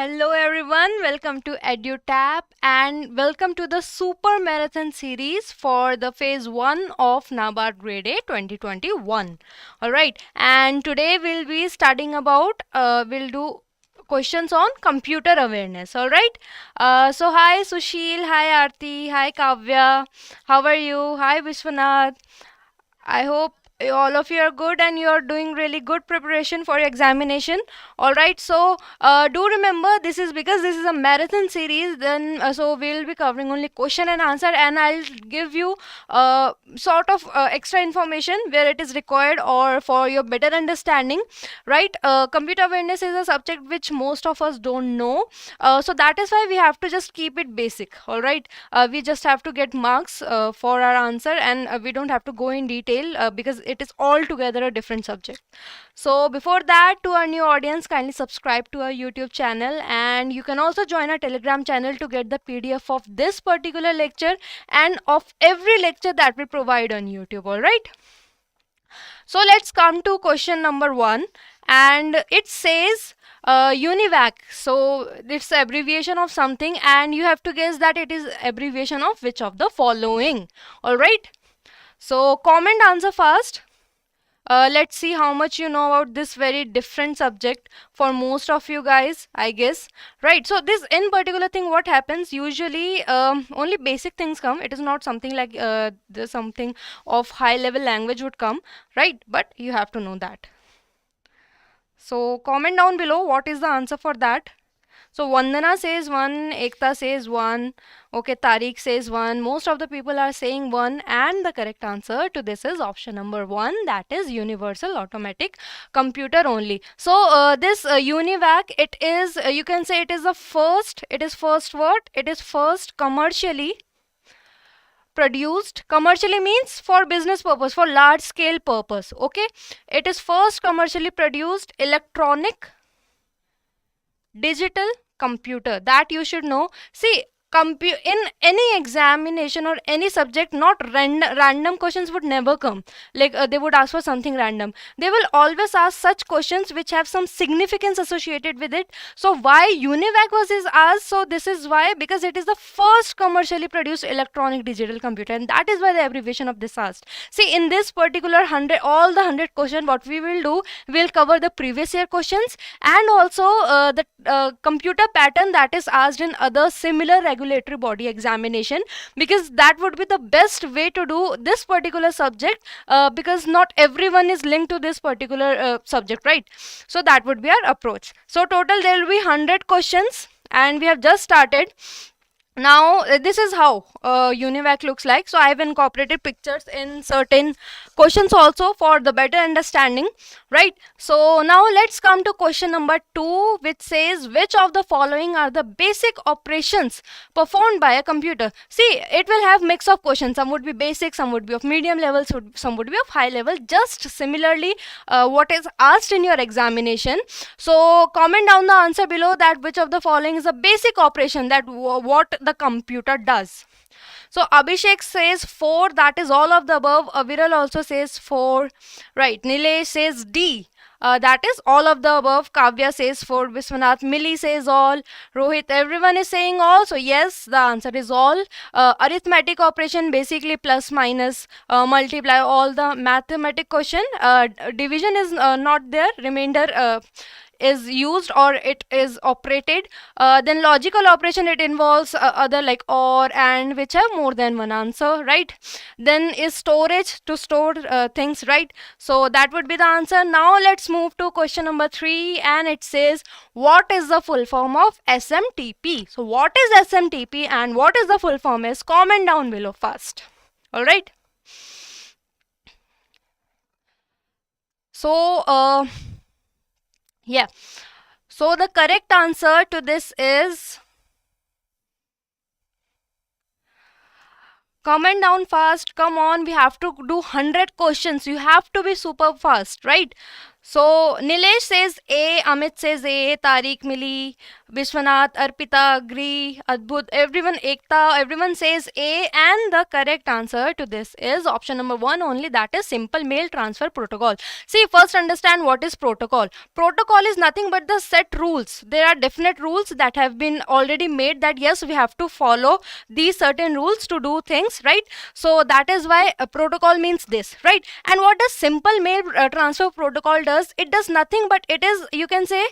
Hello everyone, welcome to EduTap and welcome to the Super Marathon series for the phase 1 of NABARD Grade A 2021. Alright, and today we'll be studying about, we'll do questions on computer awareness. Alright, so hi Sushil, hi Aarti, hi Kavya, how are you? Hi Vishwanath. I hope all of you are good and you are doing really good preparation for your examination. All right, so do remember this is because this is a marathon series. Then so we'll be covering only question and answer, and I'll give you sort of extra information where it is required or for your better understanding. Right? Computer awareness is a subject which most of us don't know, so that is why we have to just keep it basic. All right, we just have to get marks for our answer, and we don't have to go in detail because it is altogether a different subject. So before that, to our new audience, kindly subscribe to our YouTube channel, and you can also join our Telegram channel to get the PDF of this particular lecture and of every lecture that we provide on YouTube. All right, so let's come to question number 1, and it says UNIVAC. So it's the abbreviation of something, and you have to guess that it is abbreviation of which of the following. All right, so comment answer first. Let's see how much you know about this very different subject for most of you guys, I guess. Right, so this in particular thing, what happens usually, only basic things come. It is not something like there's something of high level language would come, right? But you have to know that. So comment down below what is the answer for that. So Vandana says 1, Ekta says 1, okay, Tariq says 1. Most of the people are saying 1, and the correct answer to this is option number 1, that is universal automatic computer only. So this UNIVAC, it is, you can say it is the first, it is first what? It is first commercially produced. Commercially means for business purpose, for large scale purpose, okay? It is first commercially produced electronic digital computer, that you should know. See, in any examination or any subject, not random questions would never come. Like they would ask for something random. They will always ask such questions which have some significance associated with it. So why UNIVAC was is asked? So this is why, because it is the first commercially produced electronic digital computer, and that is why the abbreviation of this asked. See, in this particular 100, all the 100 question, what we will do, we'll cover the previous year questions and also the computer pattern that is asked in other similar regulatory body examination, because that would be the best way to do this particular subject, because not everyone is linked to this particular subject, right? So that would be our approach. So total there will be 100 questions, and we have just started. Now this is how UNIVAC looks like. So I have incorporated pictures in certain questions also for the better understanding, right? So now let's come to question number 2, which says which of the following are the basic operations performed by a computer. See, it will have mix of questions. Some would be basic, some would be of medium level, some would be of high level, just similarly what is asked in your examination. So comment down the answer below that which of the following is a basic operation, that what the computer does. So Abhishek says 4, that is all of the above. Aviral also says 4, right? Nilesh says D, that is all of the above. Kavya says 4, Viswanath, Millie says all, Rohit, everyone is saying all. So yes, the answer is all. Arithmetic operation, basically plus, minus, multiply, all the mathematic question. Division is not there, remainder is used or it is operated. Then logical operation, it involves other like or, and, which have more than one answer, right? Then is storage, to store things, right? So that would be the answer. Now let's move to question number 3, and it says what is the full form of SMTP? So what is SMTP and what is the full form is? Comment down below first. All right, so yeah, so the correct answer to this is, comment down fast, come on, we have to do 100 questions, you have to be super fast, right? So Nilesh says A, Amit says A, Tariq, Mili, Vishwanath, Arpita, agree, Adbhut, everyone, Ekta, everyone says A, and the correct answer to this is option number 1 only, that is simple mail transfer protocol. See, first understand what is protocol. Protocol is nothing but the set rules. There are definite rules that have been already made that yes, we have to follow these certain rules to do things, right? So that is why a protocol means this, right? And what does simple mail transfer protocol does? It does nothing but it is, you can say,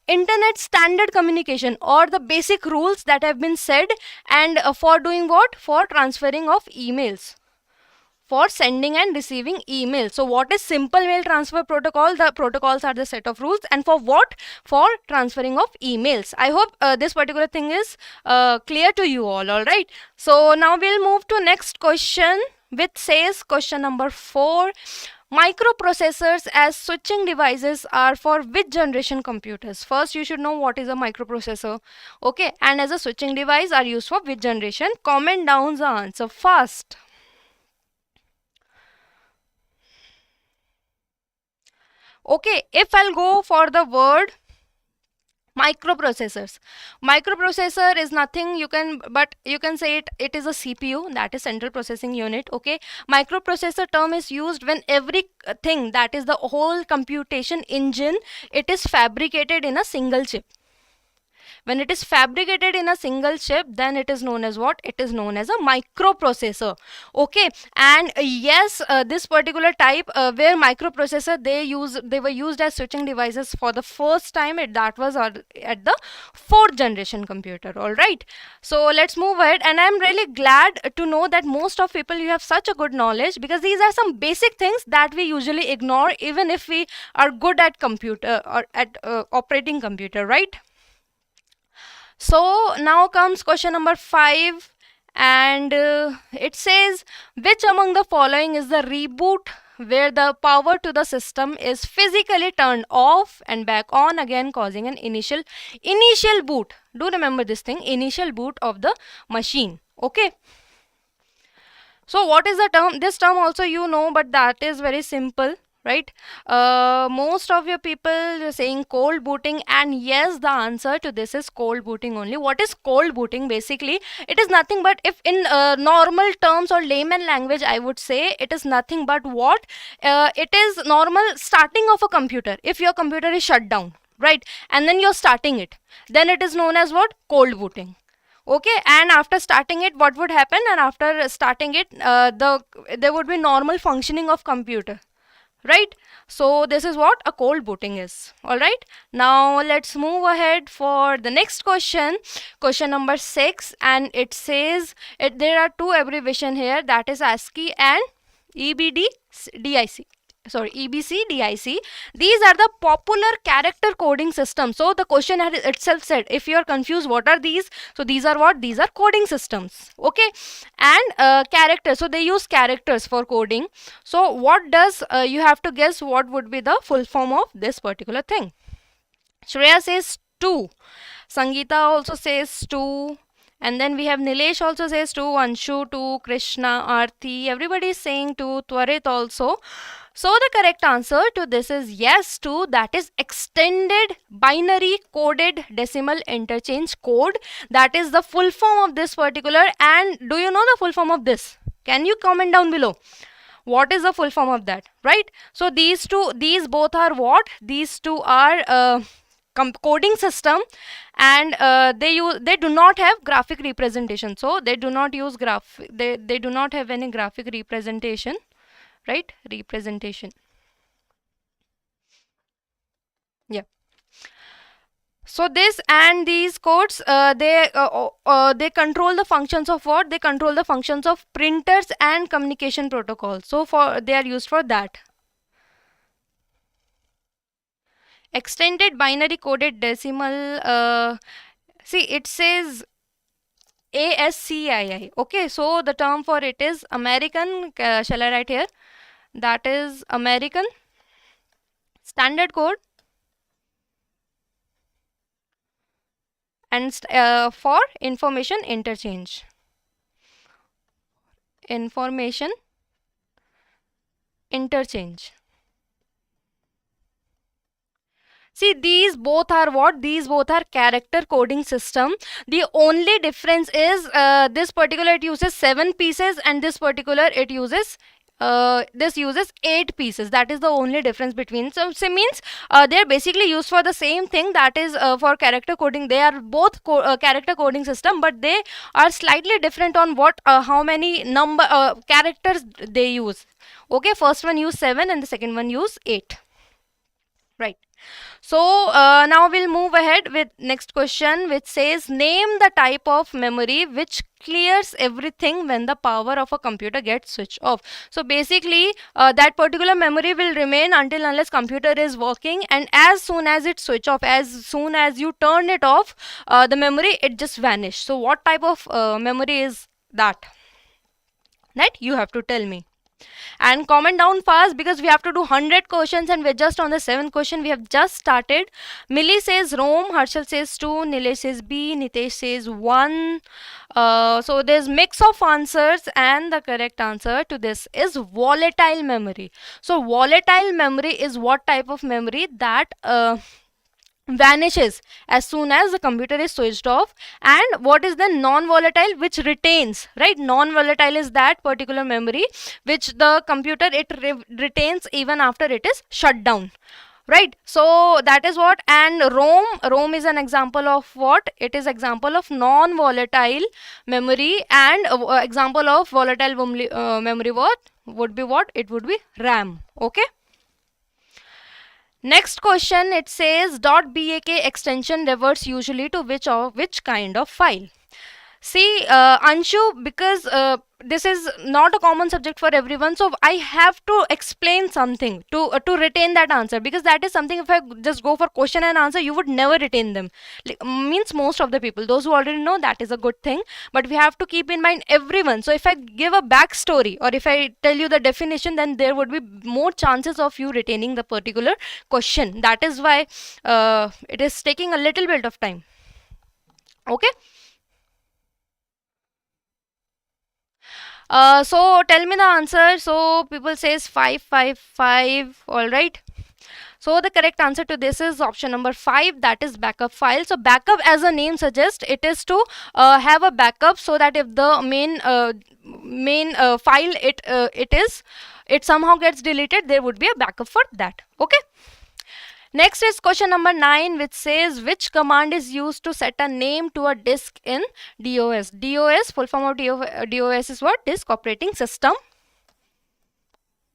internet standard communication or the basic rules that have been said, and for doing what? For transferring of emails, for sending and receiving emails. So what is simple mail transfer protocol? The protocols are the set of rules, and for what? For transferring of emails. I hope this particular thing is clear to you all right? So now we'll move to next question, which says question number 4. Microprocessors as switching devices are for which generation computers? First, you should know what is a microprocessor. Okay, and as a switching device are used for which generation? Comment down the answer fast. Okay, if I'll go for the word microprocessors, microprocessor is nothing you can say it is a CPU, that is central processing unit. Okay, microprocessor term is used when every thing, that is the whole computation engine, it is fabricated in a single chip. When it is fabricated in a single chip, then it is known as what? It is known as a microprocessor. Okay, and yes, this particular type where microprocessor they were used as switching devices for the first time, that was at the 4th generation computer. All right, so let's move ahead, and I'm really glad to know that most of people, you have such a good knowledge, because these are some basic things that we usually ignore even if we are good at computer or at operating computer, right? So now comes question number 5, and it says, which among the following is the reboot where the power to the system is physically turned off and back on again, causing an initial boot? Do remember this thing, initial boot of the machine. Okay, so what is the term? This term also you know, but that is very simple, right? Most of your people are saying cold booting, and yes, the answer to this is cold booting only. What is cold booting? Basically, it is nothing but, if in normal terms or layman language, I would say it is nothing but what? It is normal starting of a computer. If your computer is shut down, right, and then you're starting it, then it is known as what? Cold booting. Okay, and after starting it, what would happen? And after starting it, there would be normal functioning of computer, right? So this is what a cold booting is. All right, now let's move ahead for the next question, question number 6, and it says there are two abbreviation here, that is ASCII and EBCDIC. These are the popular character coding systems. So the question had itself said, if you are confused what are these, so these are what? These are coding systems. Okay, and characters, so they use characters for coding. So what does you have to guess what would be the full form of this particular thing? Shreya says 2, Sangeeta also says 2, and then we have Nilesh also says 2, Anshu 2, Krishna, Aarti, everybody is saying 2, Twarit also. So the correct answer to this is yes 2, that is extended binary coded decimal interchange code. That is the full form of this particular. And do you know the full form of this? Can you comment down below? What is the full form of that, right? So these both are what? These two are coding system, and they do not have graphic representation. So they do not use they do not have any graphic representation, right? Representation. Yeah. So this and these codes, they control the functions of what? They control the functions of printers and communication protocols. So they are used for that. Extended binary coded decimal. See, it says ASCII. Okay, so the term for it is American. Shall I write here? That is American Standard Code, and for information interchange. Information interchange. See, these both are what? These both are character coding system. The only difference is this particular it uses 7 pieces and this particular it uses this uses 8 pieces. That is the only difference between. So means they're basically used for the same thing, that is for character coding. They are both character coding system, but they are slightly different on what how many number characters they use. Okay, first one use 7 and the second one use 8. Right. So now we'll move ahead with next question, which says name the type of memory which clears everything when the power of a computer gets switched off. So basically that particular memory will remain until unless computer is working, and as soon as it switch off, as soon as you turn it off, the memory it just vanish. So what type of memory is that? That you have to tell me. And comment down fast because we have to do 100 questions and we're just on the 7th question. We have just started. Millie says Rome, Harshal says 2, Nilesh says B, Nitesh says 1. So there's mix of answers and the correct answer to this is volatile memory. So volatile memory is what type of memory that vanishes as soon as the computer is switched off. And what is the non-volatile? Which retains, right? Non-volatile is that particular memory which the computer it retains even after it is shut down, right? So that is what. And ROM is an example of what? It is example of non-volatile memory. And example of volatile memory what would be? What it would be? RAM. Okay. Next question, it says .bak extension reverts usually to which kind of file? See, Anshu, because this is not a common subject for everyone, so I have to explain something to retain that answer, because that is something if I just go for question and answer, you would never retain them. Means most of the people, those who already know, that is a good thing, but we have to keep in mind everyone. So if I give a backstory or if I tell you the definition, then there would be more chances of you retaining the particular question. That is why it is taking a little bit of time. Okay. So tell me the answer. So people says 555. All right. So the correct answer to this is option number 5, that is backup file. So backup, as the name suggests, it is to have a backup so that if the main file it somehow gets deleted, there would be a backup for that. Okay. Next is question number 9, which says which command is used to set a name to a disk in DOS? DOS, full form of DOS is what? Disk operating system.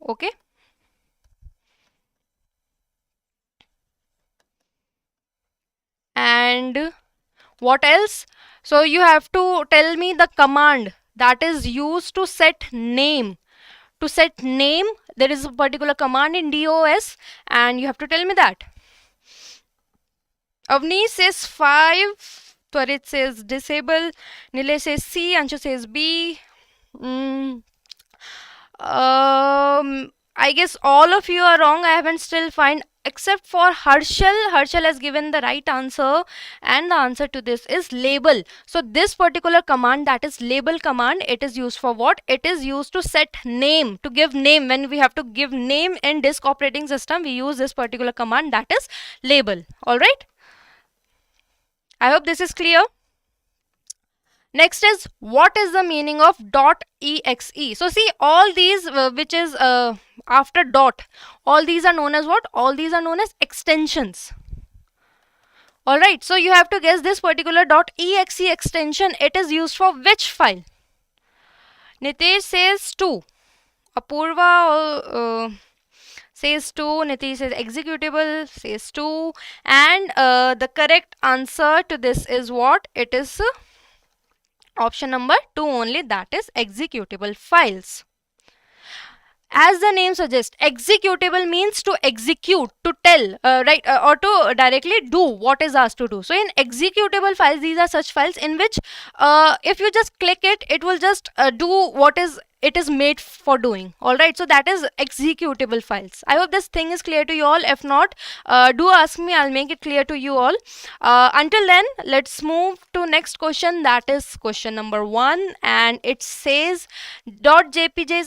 Okay. And what else? So you have to tell me the command that is used to set name. To set name, there is a particular command in DOS and you have to tell me that. Avni says 5, Twarit says disable, Nilesh says C, Anshu says B. I guess all of you are wrong. I haven't still find, except for Harshal. Harshal has given the right answer, and the answer to this is label. So this particular command, that is label command, it is used for what? It is used to set name, to give name. When we have to give name in disk operating system, we use this particular command, that is label. All right. I hope this is clear. Next is, what is the meaning of .exe? So see, all these which is after dot, all these are known as what? All these are known as extensions. Alright, so you have to guess this particular .exe extension, it is used for which file? Nitesh says 2. Apurva says 2. Nitesh says executable, says 2. And the correct answer to this is what? It is option number 2 only, that is executable files. As the name suggests, executable means to execute, to tell, right, or to directly do what is asked to do. So in executable files, these are such files in which if you just click it, it will just do what is it is made for doing. All right, so that is executable files. I hope this thing is clear to you all. If not, do ask me, I'll make it clear to you all. Until then, let's move to next question, that is question number 1, and it says .jpj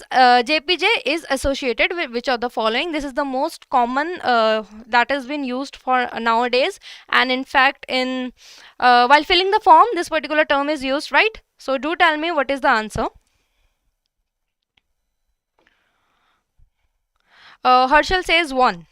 is associated with which of the following. This is the most common that has been used for nowadays, and in fact in while filling the form this particular term is used, right? So do tell me what is the answer. Harshal says 1.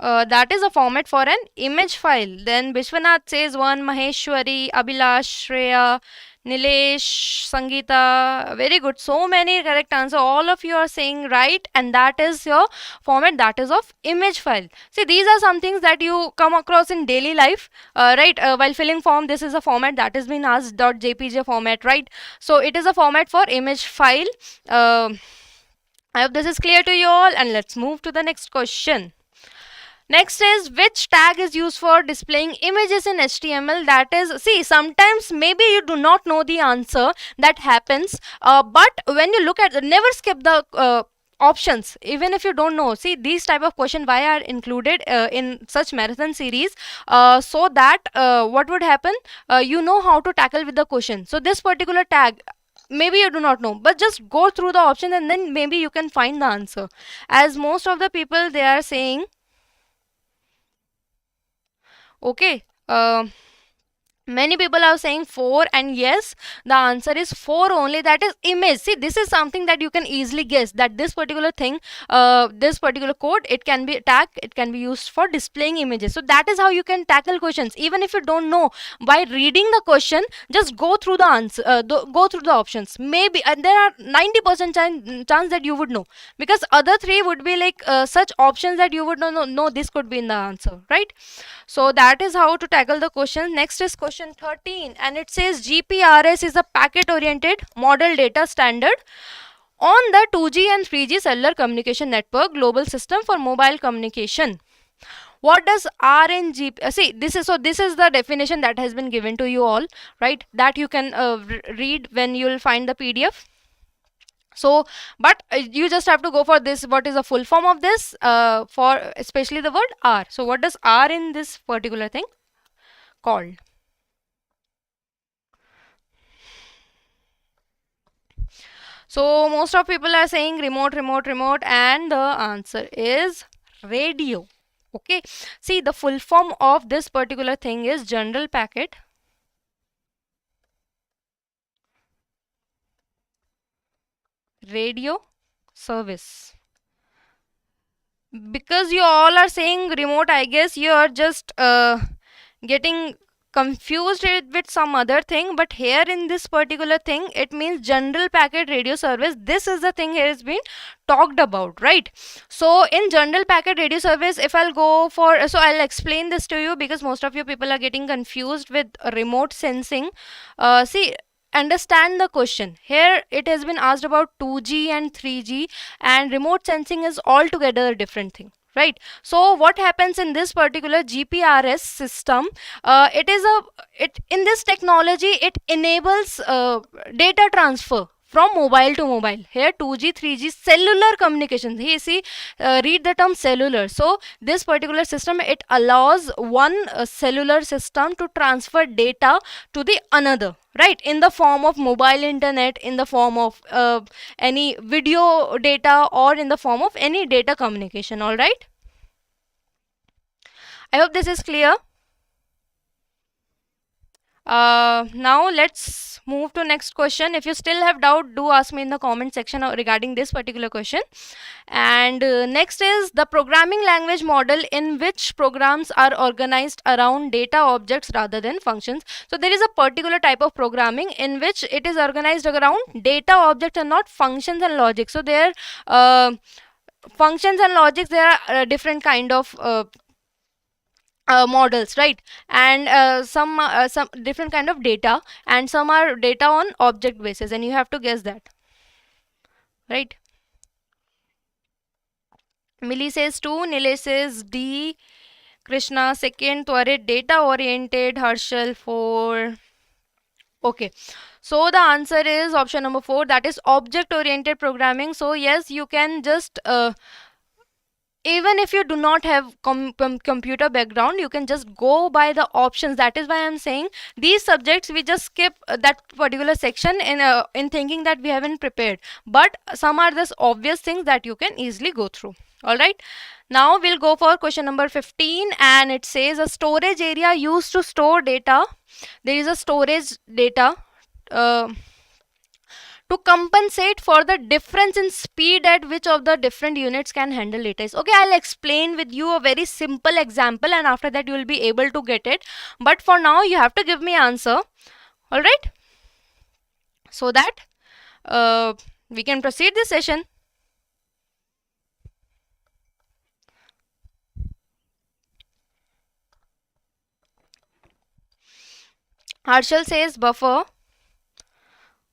That is a format for an image file. Then Vishwanath says 1, Maheshwari, Abhilash, Shreya, Nilesh, Sangeeta, very good. So many correct answers. All of you are saying right, and that is your format, that is of image file. See, these are some things that you come across in daily life, right? While filling form, this is a format that has been asked, .jpg format, right? So it is a format for image file. I hope this is clear to you all, and let's move to the next question. Next is, which tag is used for displaying images in HTML? That is, see, sometimes maybe you do not know the answer, that happens, but when you look at, never skip the options even if you don't know. See, these type of question why are included in such marathon series, so that what would happen, you know how to tackle with the question. So this particular tag, maybe you do not know, but just go through the option and then maybe you can find the answer. As most of the people, they are saying, okay, many people are saying 4, and yes, the answer is 4 only, that is image. See, this is something that you can easily guess, that this particular thing, this particular code, it can be tagged, it can be used for displaying images. So that is how you can tackle questions. Even if you don't know, by reading the question, just go through the answer, go through the options. Maybe, and there are 90% chance that you would know, because other 3 would be like such options that you would know this could be in the answer, right? So that is how to tackle the question. Next is question 13, and it says GPRS is a packet oriented model data standard on the 2G and 3G cellular communication network global system for mobile communication. What does RNG? See, this is the definition that has been given to you all, right? That you can read when you will find the PDF. So, but you just have to go for this. What is the full form of this? For especially the word R. So, what does R in this particular thing called? So most of people are saying remote, and the answer is radio. Okay, see, the full form of this particular thing is general packet radio service. Because you all are saying remote, I guess you are just getting confused with some other thing, but here in this particular thing, it means general packet radio service. This is the thing here has been talked about, right? So in general packet radio service, if I'll go for, so I'll explain this to you, because most of you people are getting confused with remote sensing. See, understand the question. Here it has been asked about 2G and 3G, and remote sensing is altogether a different thing, right? So what happens in this particular GPRS system, in this technology, it enables data transfer from mobile to mobile. Here 2G, 3G cellular communication. Here see, read the term cellular. So this particular system, it allows one cellular system to transfer data to the another, right? In the form of mobile internet, in the form of any video data, or in the form of any data communication. All right, I hope this is clear. Now let's move to next question. If you still have doubt, do ask me in the comment section regarding this particular question. And next is the programming language model in which programs are organized around data objects rather than functions. So there is a particular type of programming in which it is organized around data objects and not functions and logic. So there functions and logics, there are different kind of models, right? And some different kind of data, and some are data on object basis, and you have to guess that, right? Millie says 2, Nilesh says D, Krishna second, Twarit data oriented, Harshal 4. Okay, So the answer is option number 4, that is object oriented programming. So yes, you can just even if you do not have computer background, you can just go by the options. That is why I'm saying these subjects we just skip that particular section in thinking that we haven't prepared, but some are just obvious things that you can easily go through. All right, now we'll go for question number 15, and it says a storage area used to store data. There is a storage data to compensate for the difference in speed at which of the different units can handle data. Okay, I'll explain with you a very simple example, and after that you will be able to get it. But for now, you have to give me answer. All right, so that we can proceed this session. Harshal says buffer.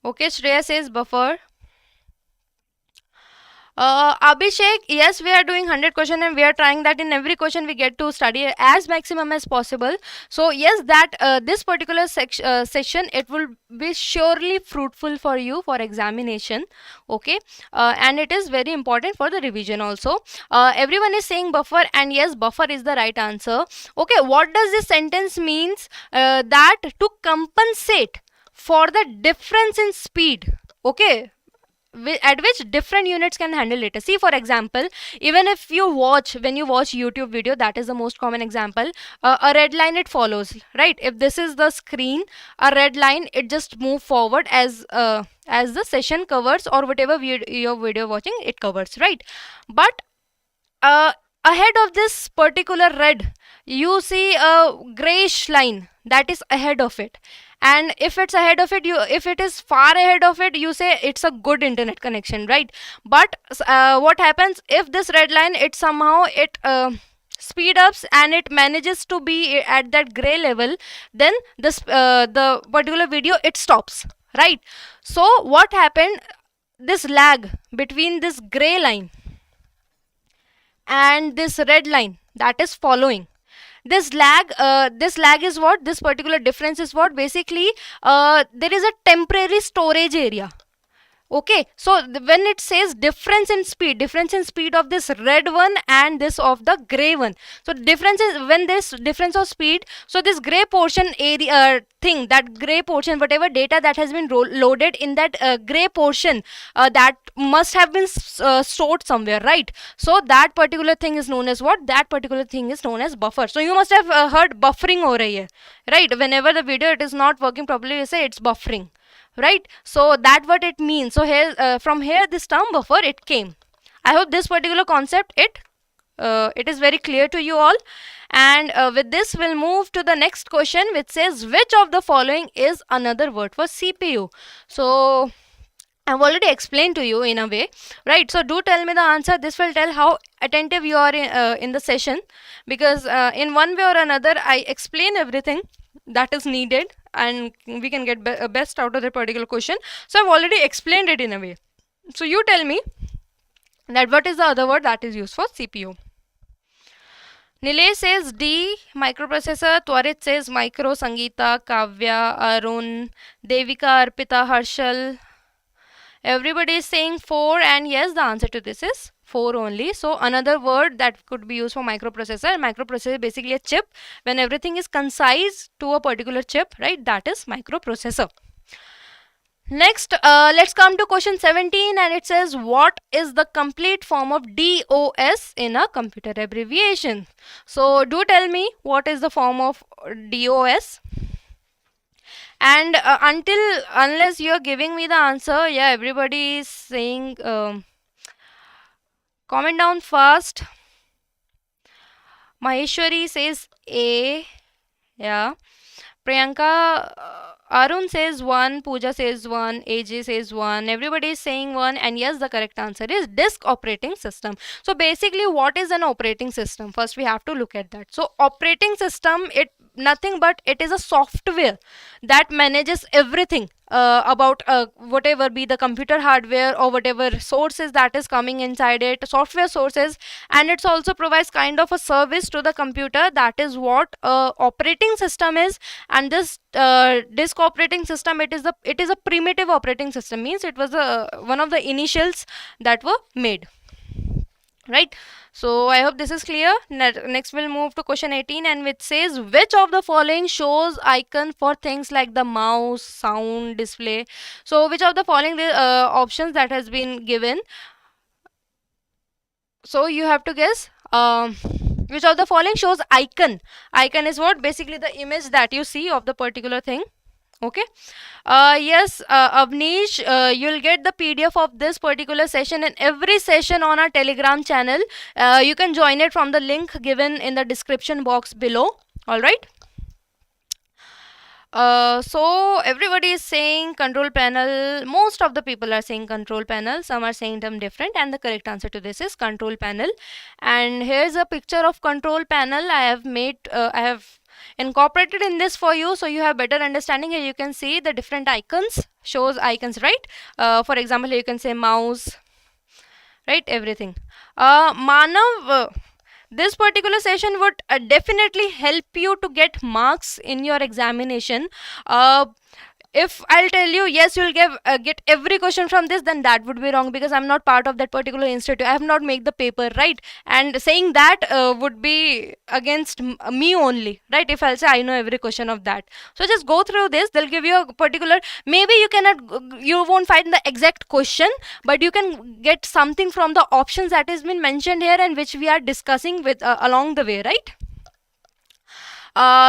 Okay, Shreya says buffer. Abhishek, yes, we are doing 100 question and we are trying that in every question we get to study as maximum as possible. So yes, that this particular session, it will be surely fruitful for you for examination. Okay, and it is very important for the revision also. Everyone is saying buffer, and yes, buffer is the right answer. Okay, what does this sentence means? That to compensate for the difference in speed. Okay, at which different units can handle it. See, for example, even if you watch, when you watch YouTube video, that is the most common example, a red line it follows, right? If this is the screen, a red line, it just move forward as the session covers, or whatever your video watching it covers, right? But ahead of this particular red, you see a grayish line that is ahead of it, and if it's ahead of it, if it is far ahead of it, you say it's a good internet connection, right? But what happens if this red line, it somehow speed ups and it manages to be at that gray level, then this the particular video, it stops, right? So what happened, this lag between this gray line and this red line that is following, this lag is what, this particular difference is what, basically there is a temporary storage area. Okay, so when it says difference in speed of this red one and this of the gray one, so difference is, when this difference of speed, so this gray portion area thing, that gray portion, whatever data that has been loaded in that gray portion, that must have been stored somewhere, right? So that particular thing is known as what? That particular thing is known as buffer. So you must have heard buffering over here, right? Whenever the video it is not working properly, you say it's buffering, right? So that what it means. So here from here this term buffer it came. I hope this particular concept it is very clear to you all. And with this we'll move to the next question, which says which of the following is another word for CPU. So I've already explained to you in a way, right? So do tell me the answer. This will tell how attentive you are in the session, because in one way or another I explain everything that is needed and we can get best out of the particular question. So I've already explained it in a way. So you tell me that what is the other word that is used for CPU. Nilesh says D, microprocessor. Twarit says micro. Sangeeta, Kavya, Arun, Devika, Arpita, Harshal. Everybody is saying 4, and yes, the answer to this is 4 only. So another word that could be used for microprocessor. Microprocessor is basically a chip. When everything is concise to a particular chip, right, that is microprocessor. Next, let's come to question 17, and it says what is the complete form of DOS in a computer abbreviation. So do tell me what is the form of DOS. And unless you're giving me the answer, yeah, everybody is saying comment down fast. Maheshwari says A, yeah. Priyanka, Arun says 1, Pooja says 1, AJ says 1, everybody is saying 1, and yes, the correct answer is disk operating system. So basically, what is an operating system? First we have to look at that. So operating system, it nothing but it is a software that manages everything about whatever be the computer hardware or whatever sources that is coming inside it, software sources. And it also provides kind of a service to the computer. That is what operating system is. And this disk operating system, it is a primitive operating system, means it was one of the initials that were made, right? So I hope this is clear. Next we'll move to question 18, and which says, which of the following shows icon for things like the mouse, sound, display? So which of the following options that has been given? So you have to guess which of the following shows icon. Icon is what? Basically the image that you see of the particular thing. Okay. Yes, Avnish, you'll get the PDF of this particular session and every session on our Telegram channel. You can join it from the link given in the description box below. All right. So everybody is saying control panel. Most of the people are saying control panel. Some are saying them different, and the correct answer to this is control panel. And here's a picture of control panel. I have incorporated in this for you, so you have better understanding. Here you can see the different icons, shows icons, right? For example, here you can say mouse, right? Everything. Manav, this particular session would definitely help you to get marks in your examination. If I'll tell you, yes, you'll get every question from this, then that would be wrong, because I'm not part of that particular institute. I have not made the paper, right? And saying that would be against me only, right? If I'll say I know every question of that. So just go through this. They'll give you a particular, maybe you won't find the exact question, but you can get something from the options that has been mentioned here and which we are discussing with along the way, right?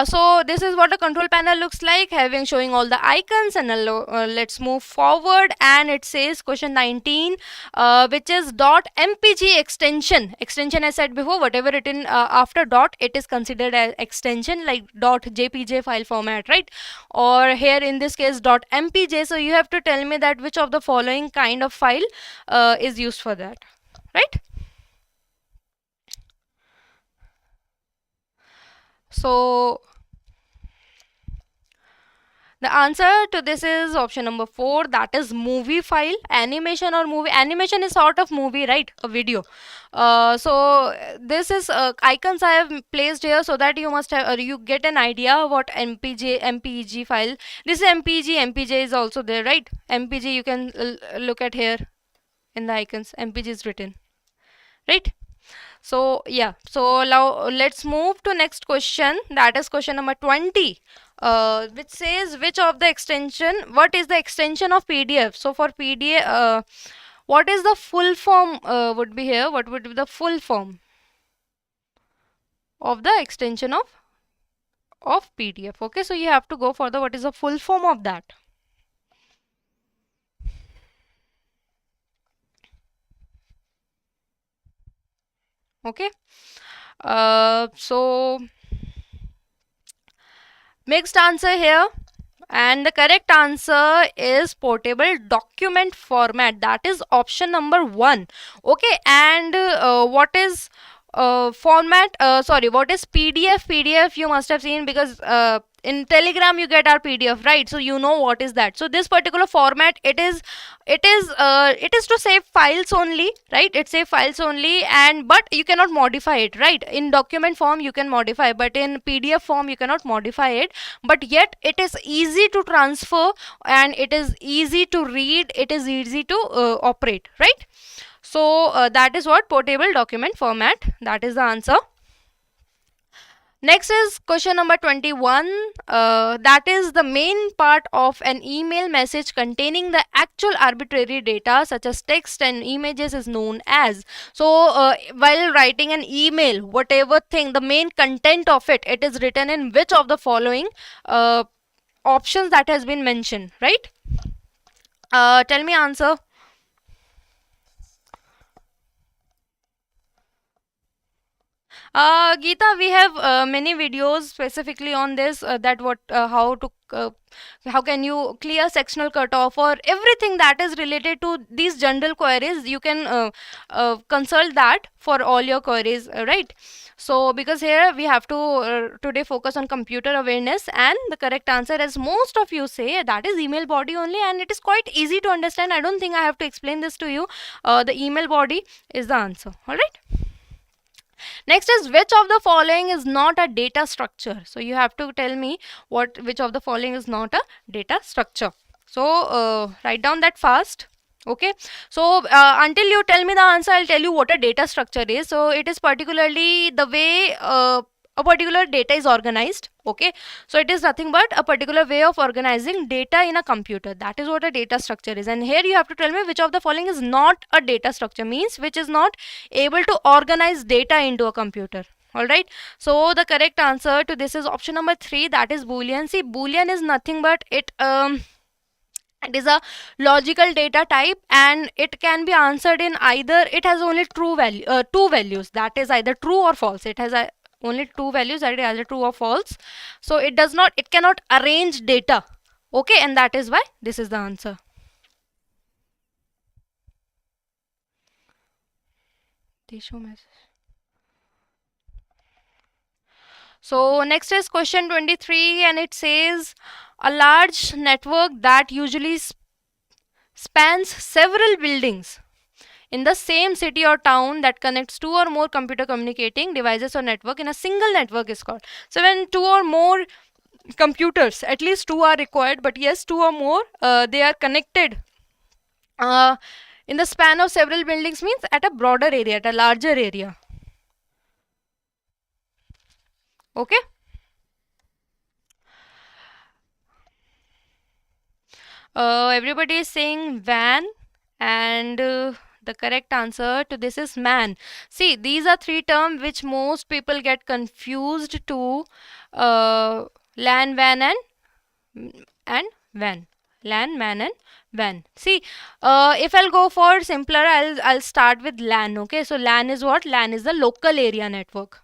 So this is what the control panel looks like, showing all the icons. And let's move forward, and it says question 19, which is .mpg extension. Extension, I said before, whatever written after dot, it is considered as extension, like .jpg file format, right? Or here in this case .mpj. So you have to tell me that which of the following kind of file is used for that, right? So the answer to this is option number 4, that is movie file. Animation or movie. Animation is sort of movie, right? A video. So this is icons I have placed here so that you must have you get an idea what MPG file. This is MPG is also there, right? MPG you can look at here in the icons. MPG is written, right? So yeah, so now let's move to next question, that is question number 20, which says which of the extension, what is the extension of PDF? So for PDF, what is the full form would be here? What would be the full form of the extension of PDF? Okay, so you have to go for the what is the full form of that. Okay, so mixed answer here, and the correct answer is portable document format. That is option number 1. Okay, and what is format? Sorry, what is PDF? PDF you must have seen, because in Telegram you get our PDF, right? So you know what is that. So this particular format, it is to save files only, right? It saves files only, and but you cannot modify it, right? In document form you can modify, but in PDF form you cannot modify it. But yet it is easy to transfer, and it is easy to read, it is easy to operate, right? So that is what portable document format, that is the answer. Next is question number 21, that is the main part of an email message containing the actual arbitrary data such as text and images is known as. So while writing an email, whatever thing, the main content of it, it is written in which of the following options that has been mentioned, right? Tell me answer. Geeta, we have many videos specifically on this, that what how can you clear sectional cutoff or everything that is related to these general queries. You can consult that for all your queries, right? So because here we have to today focus on computer awareness, and the correct answer, as most of you say, that is email body only, and it is quite easy to understand. I don't think I have to explain this to you. The email body is the answer. All right. Next is, which of the following is not a data structure? So you have to tell me which of the following is not a data structure. So write down that fast. Okay, so until you tell me the answer, I'll tell you what a data structure is. So it is particularly the way a particular data is organized. Okay, so it is nothing but a particular way of organizing data in a computer. That is what a data structure is. And here you have to tell me which of the following is not a data structure, means which is not able to organize data into a computer. Alright, so the correct answer to this is option number 3, that is Boolean. See, Boolean is nothing but it is a logical data type, and it can be answered in either, it has only two values, that is either true or false. It has only two values, that is either true or false. So it cannot arrange data. Okay, and that is why this is the answer. So next is question 23, and it says a large network that usually spans several buildings in the same city or town that connects two or more computer communicating devices or network in a single network is called. So when two or more computers, at least two are required, but yes, two or more, they are connected in the span of several buildings, means at a broader area, at a larger area. Okay. Everybody is saying WAN, and the correct answer to this is MAN. See, these are three terms which most people get confused to LAN, WAN, and WAN. LAN, MAN, and WAN. See, if I'll go for simpler, I'll start with LAN. Okay, so LAN is what? LAN is the local area network.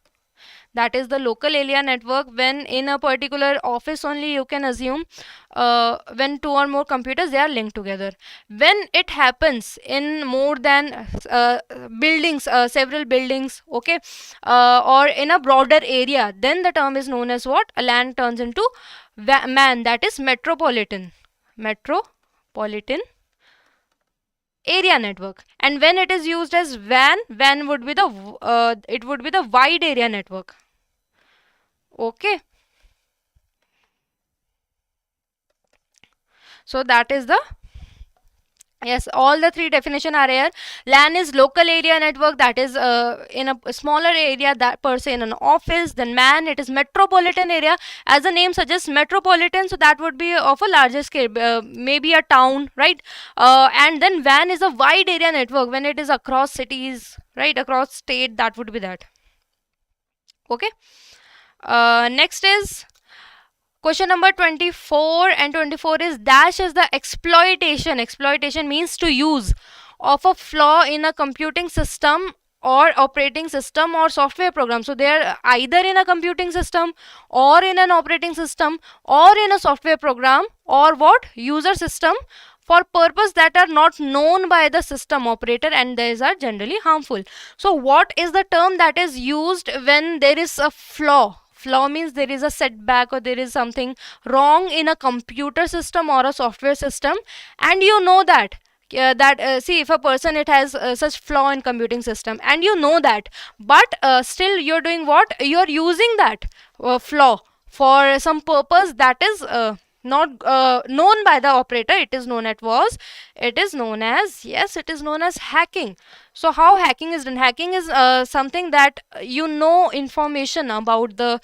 That is the local area network. When in a particular office only, you can assume when two or more computers, they are linked together. When it happens in more than buildings, several buildings, okay, or in a broader area, then the term is known as what? A LAN turns into MAN, that is metropolitan area network. And when it is used as WAN would be the it would be the wide area network. Okay, so that is the, yes, all the three definition are here. LAN is local area network, that is in a smaller area, that per se in an office. Then MAN, it is metropolitan area, as the name suggests, metropolitan, so that would be of a larger scale, maybe a town, right? And then WAN is a wide area network, when it is across cities, right, across state, that would be that. Okay. Next is question number 24, and 24 is dash is the exploitation. Exploitation means to use of a flaw in a computing system or operating system or software program. So they are either in a computing system or in an operating system or in a software program or what? User system, for purpose that are not known by the system operator, and these are generally harmful. So what is the term that is used when there is a flaw? Flaw means there is a setback or there is something wrong in a computer system or a software system, and you know that see, if a person, it has such flaw in computing system, and you know that, but still you're doing what? You're using that flaw for some purpose that is not known by the operator. It is known as, yes, it is known as hacking. So how hacking is done? Hacking is something that you know information about the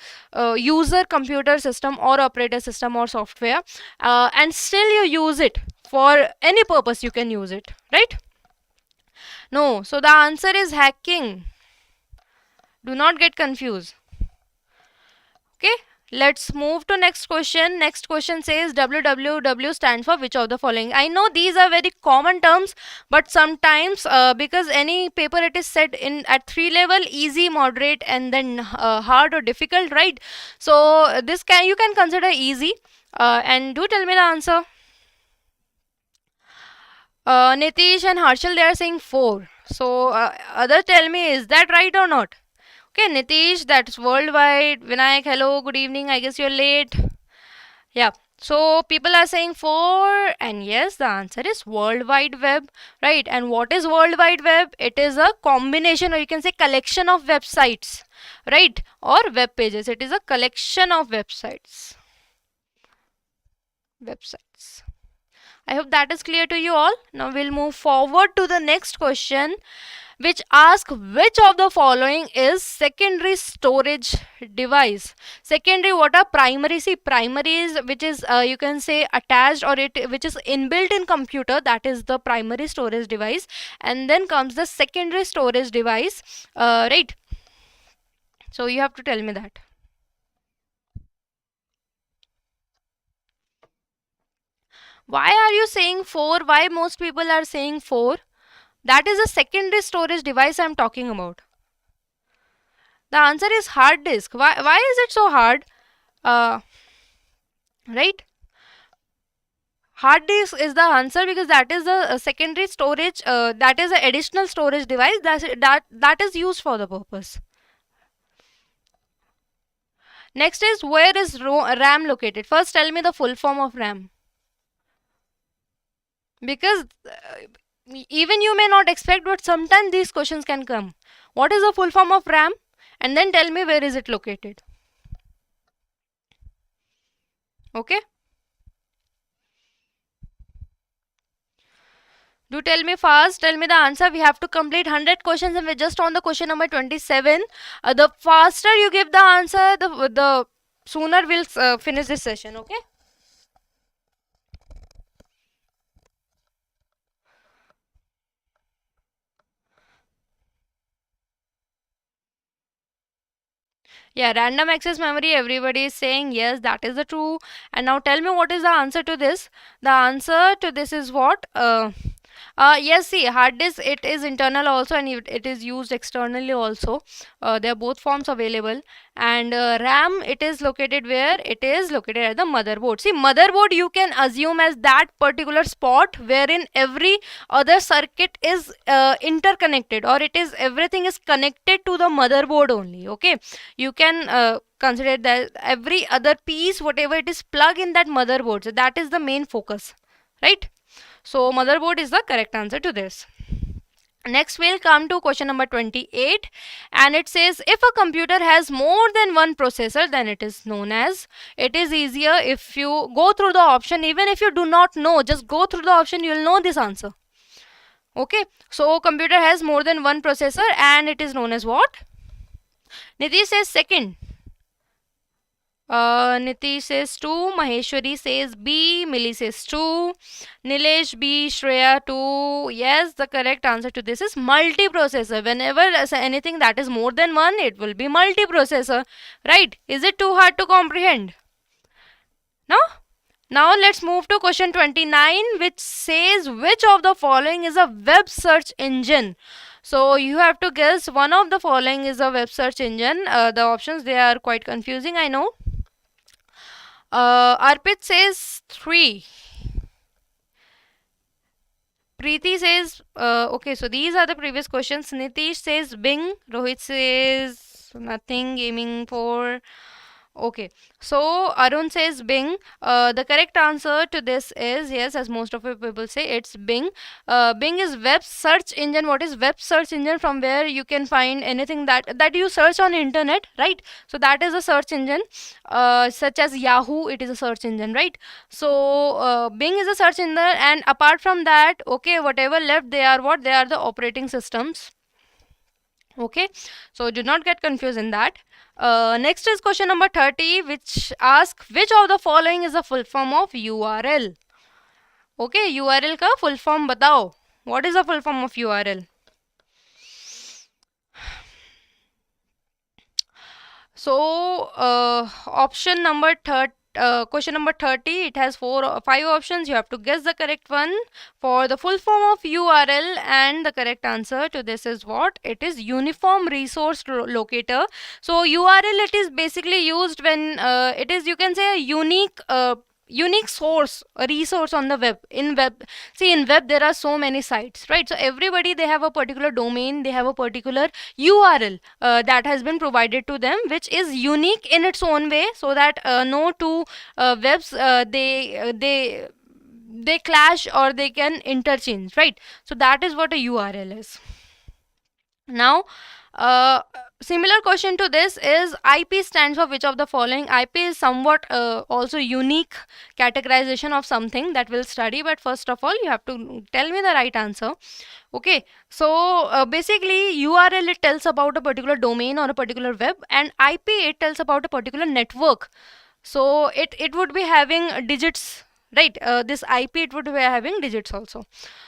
user computer system or operator system or software, and still you use it for any purpose. You can use it, right? No, so the answer is hacking. Do not get confused. Okay, Let's move to next question. Next question says www stands for which of the following. I know these are very common terms, but sometimes because any paper it is set in at 3 level, easy, moderate, and then hard or difficult, right? So this you can consider easy. And do tell me the answer. Nitish and Harshal, they are saying 4. So others tell me, is that right or not? Okay, Nitish, that's worldwide. Vinayak, hello, good evening. I guess you're late. Yeah. So people are saying 4, and yes, the answer is World Wide Web, right? And what is World Wide Web? It is a combination, or you can say collection of websites, right? Or web pages. It is a collection of websites. I hope that is clear to you all. Now we'll move forward to the next question, which asks which of the following is secondary storage device. Secondary, what are primary? See, primary is which is you can say attached, or it which is inbuilt in computer, that is the primary storage device, and then comes the secondary storage device, right? So you have to tell me that. Why are you saying 4? Why most people are saying 4? That is a secondary storage device I'm talking about. The answer is hard disk. Why is it so hard? Right? Hard disk is the answer because that is a secondary storage, that is an additional storage device that is used for the purpose. Next is, where is RAM located? First tell me the full form of RAM. Because even you may not expect, but sometimes these questions can come. What is the full form of RAM? And then tell me where is it located. Okay? Do tell me fast. Tell me the answer. We have to complete 100 questions and we're just on the question number 27. The faster you give the answer, the sooner we'll finish this session. Okay? Yeah, random access memory, everybody is saying yes, that is the true. And now tell me, what is the answer to this? The answer to this is what? Yes, see, hard disk, it is internal also, and it is used externally also. There are both forms available. And RAM, it is located where? It is located at the motherboard. See, motherboard you can assume as that particular spot wherein every other circuit is interconnected, or it is everything is connected to the motherboard only. Okay, you can consider that every other piece, whatever it is, plug in that motherboard. So that is the main focus, right? So motherboard is the correct answer to this. Next we'll come to question number 28, and it says, if a computer has more than one processor, then it is known as. It is easier if you go through the option. Even if you do not know, just go through the option, you'll know this answer. Okay, so computer has more than one processor and it is known as what? Nitish says second. Nitish says 2, Maheshwari says B, Millie says 2, Nilesh B, Shreya 2. Yes, the correct answer to this is multiprocessor. Whenever anything that is more than one, it will be multiprocessor, right? Is it too hard to comprehend? No? Now let's move to question 29, which says, which of the following is a web search engine? So you have to guess one of the following is a web search engine. The options, they are quite confusing, I know. Arpit says 3. Preeti says, okay, so these are the previous questions. Nitish says Bing. Rohit says nothing, gaming 4. Okay, so Arun says Bing. The correct answer to this is yes, as most of the people say, it's Bing. Bing is web search engine. What is web search engine? From where you can find anything that you search on internet, right? So that is a search engine. Such as Yahoo, it is a search engine, right? So Bing is a search engine, and apart from that, okay, whatever left, they are what? They are the operating systems. Okay, so do not get confused in that. Next is question number 30, which asks, which of the following is the full form of URL? Okay, URL ka full form batao. What is the full form of URL? So option number question number 30, it has 5 options. You have to guess the correct one for the full form of URL, and the correct answer to this is what? It is Uniform Resource Locator. So URL, it is basically used when it is, you can say, a unique source, a resource on the web. In web, see, in web there are so many sites, right? So everybody, they have a particular domain, they have a particular URL that has been provided to them, which is unique in its own way, so that no two webs they clash or they can interchange, right? So that is what a URL is. Now similar question to this is, IP stands for which of the following? IP is somewhat also unique categorization of something that we'll study, but first of all you have to tell me the right answer. Okay, so basically URL, it tells about a particular domain or a particular web, and IP, it tells about a particular network. So it would be having digits, right? This IP, it would be having digits also.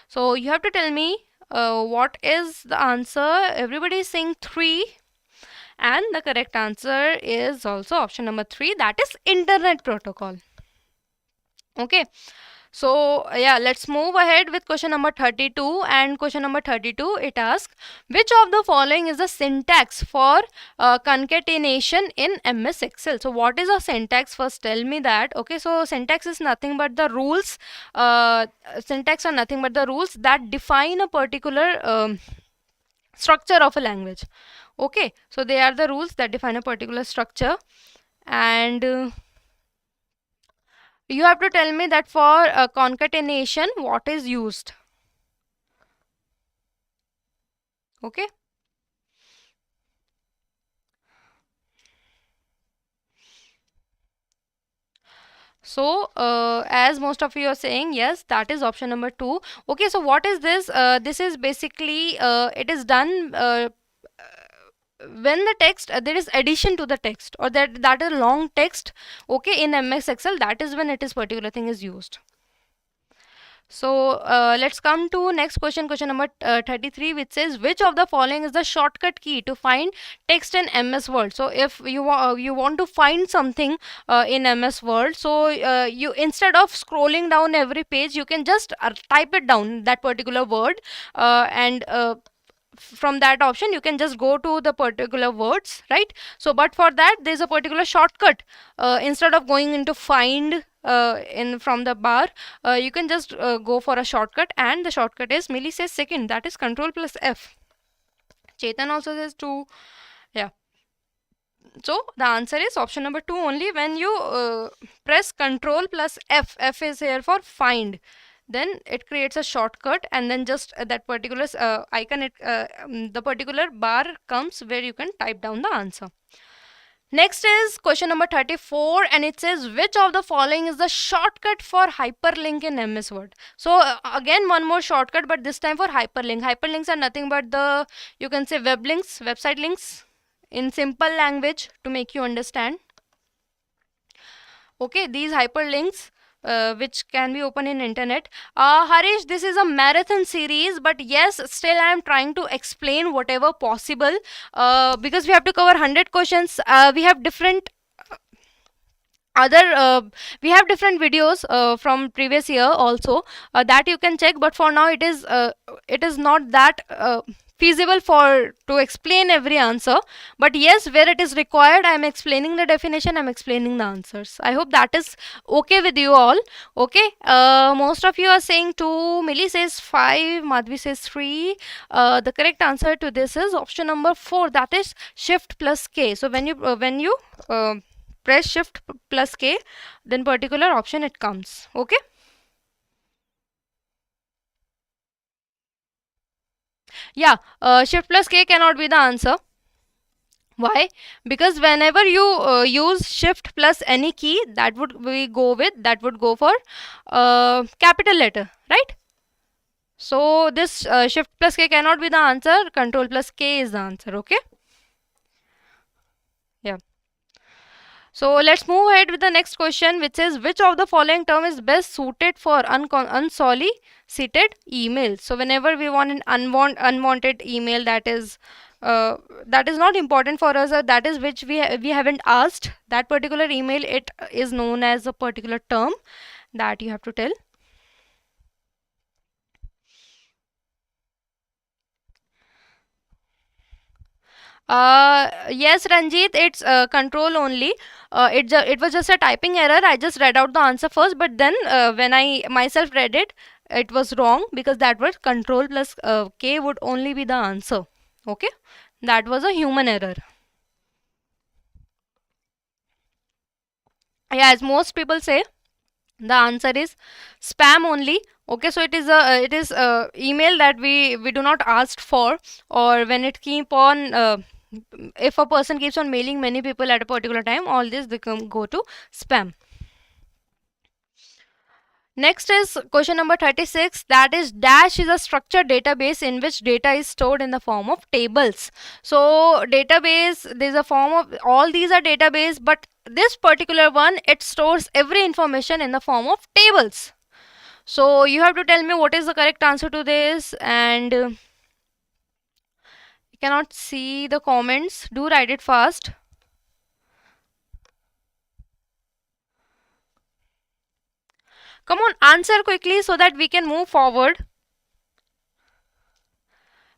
So you have to tell me what is the answer. Everybody is saying 3, and the correct answer is also option number 3, that is Internet Protocol. Okay, so yeah, let's move ahead with question number 32. And question number 32, it asks, which of the following is the syntax for concatenation in MS Excel? So what is a syntax? First tell me that. Okay, so syntax is nothing but the rules. Syntax are nothing but the rules that define a particular structure of a language. Okay, so they are the rules that define a particular structure, and you have to tell me that for concatenation, what is used. Okay. So as most of you are saying, yes, that is option number 2. Okay, so what is this? This is basically it is done when the text there is addition to the text, or that is long text. Okay, in MS Excel, that is when it is particular thing is used. So let's come to next question, question number 33, which says, which of the following is the shortcut key to find text in MS Word? So if you want to find something in MS Word, so you, instead of scrolling down every page, you can just type it down, that particular word, and from that option you can just go to the particular words, right? So but for that there's a particular shortcut. Instead of going into find in from the bar, you can just go for a shortcut, and the shortcut is millisecond, that is Control plus F. Chetan also says 2. Yeah, so the answer is option number 2 only. When you press Control plus F, F is here for find, then it creates a shortcut, and then just that particular icon, the particular bar comes where you can type down the answer. Next is question number 34, and it says, which of the following is the shortcut for hyperlink in MS Word? So again, one more shortcut, but this time for hyperlink. Hyperlinks are nothing but the, you can say, web links, website links, in simple language to make you understand. Okay, these hyperlinks which can be open in internet. Harish, this is a marathon series, but yes, still I am trying to explain whatever possible because we have to cover 100 questions. We have different we have different videos from previous year also that you can check, but for now it is not that feasible for to explain every answer. But yes, where it is required, I am explaining the definition, I am explaining the answers. I hope that is okay with you all. Okay, most of you are saying 2, Millie says 5, Madhvi says 3. The correct answer to this is option number 4, that is Shift plus K. So when you press Shift plus K, then particular option it comes. Okay. Yeah, Shift plus K cannot be the answer. Why? Because whenever you use Shift plus any key, that would go for capital letter, right? So this Shift plus K cannot be the answer. Control plus K is the answer. Okay. Yeah. So let's move ahead with the next question, which is which of the following term is best suited for unsolicited email. So whenever we want an unwanted email that is not important for us, or that is which we haven't asked, that particular email, it is known as a particular term that you have to tell. Yes, Ranjit, it's control only. It was just a typing error. I just read out the answer first, but then when I myself read it, it was wrong because that word control plus K would only be the answer. Okay, that was a human error. Yeah, as most people say, the answer is spam only. Okay, so it is email that we do not ask for, or when it keep on if a person keeps on mailing many people at a particular time, all this go to spam. Next is question number 36, that is dash is a structured database in which data is stored in the form of tables. So database, there's a form of, all these are database, but this particular one, it stores every information in the form of tables. So you have to tell me what is the correct answer to this, and you cannot see the comments, do write it fast. Come on, answer quickly so that we can move forward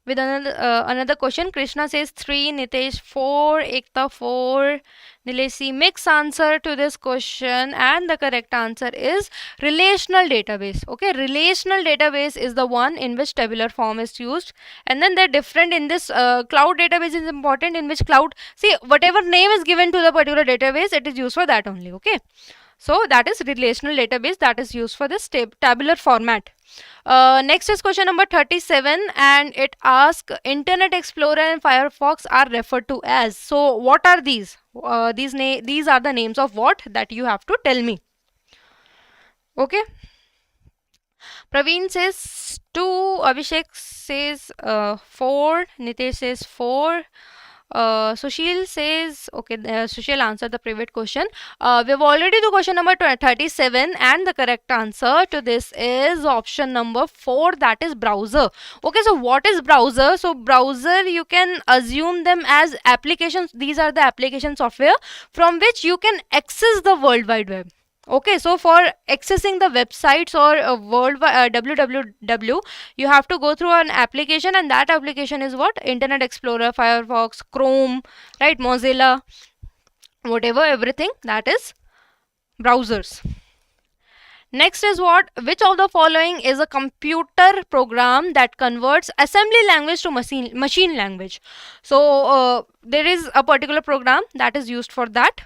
with another question. Krishna says 3, Nitesh 4, Ekta 4, Nilesi. Mix answer to this question, and the correct answer is relational database. Okay, relational database is the one in which tabular form is used, and then they're different in this cloud database is important, in which cloud, see, whatever name is given to the particular database, it is used for that only. Okay, so that is relational database that is used for this tabular format. Next is question number 37, and it asks Internet Explorer and Firefox are referred to as. So what are these? These are the names of what that you have to tell me. Okay. Praveen says 2, Abhishek says 4, Nitesh says 4. Sushil says, okay, Sushil answered the previous question. We've already do question number 37, and the correct answer to this is option number 4, that is browser. Okay, so what is browser? So browser, you can assume them as applications. These are the application software from which you can access the World Wide Web. Okay, so for accessing the websites or www, you have to go through an application, and that application is what? Internet Explorer, Firefox, Chrome, right? Mozilla, whatever, everything that is browsers. Next is what? Which of the following is a computer program that converts assembly language to machine language? So there is a particular program that is used for that,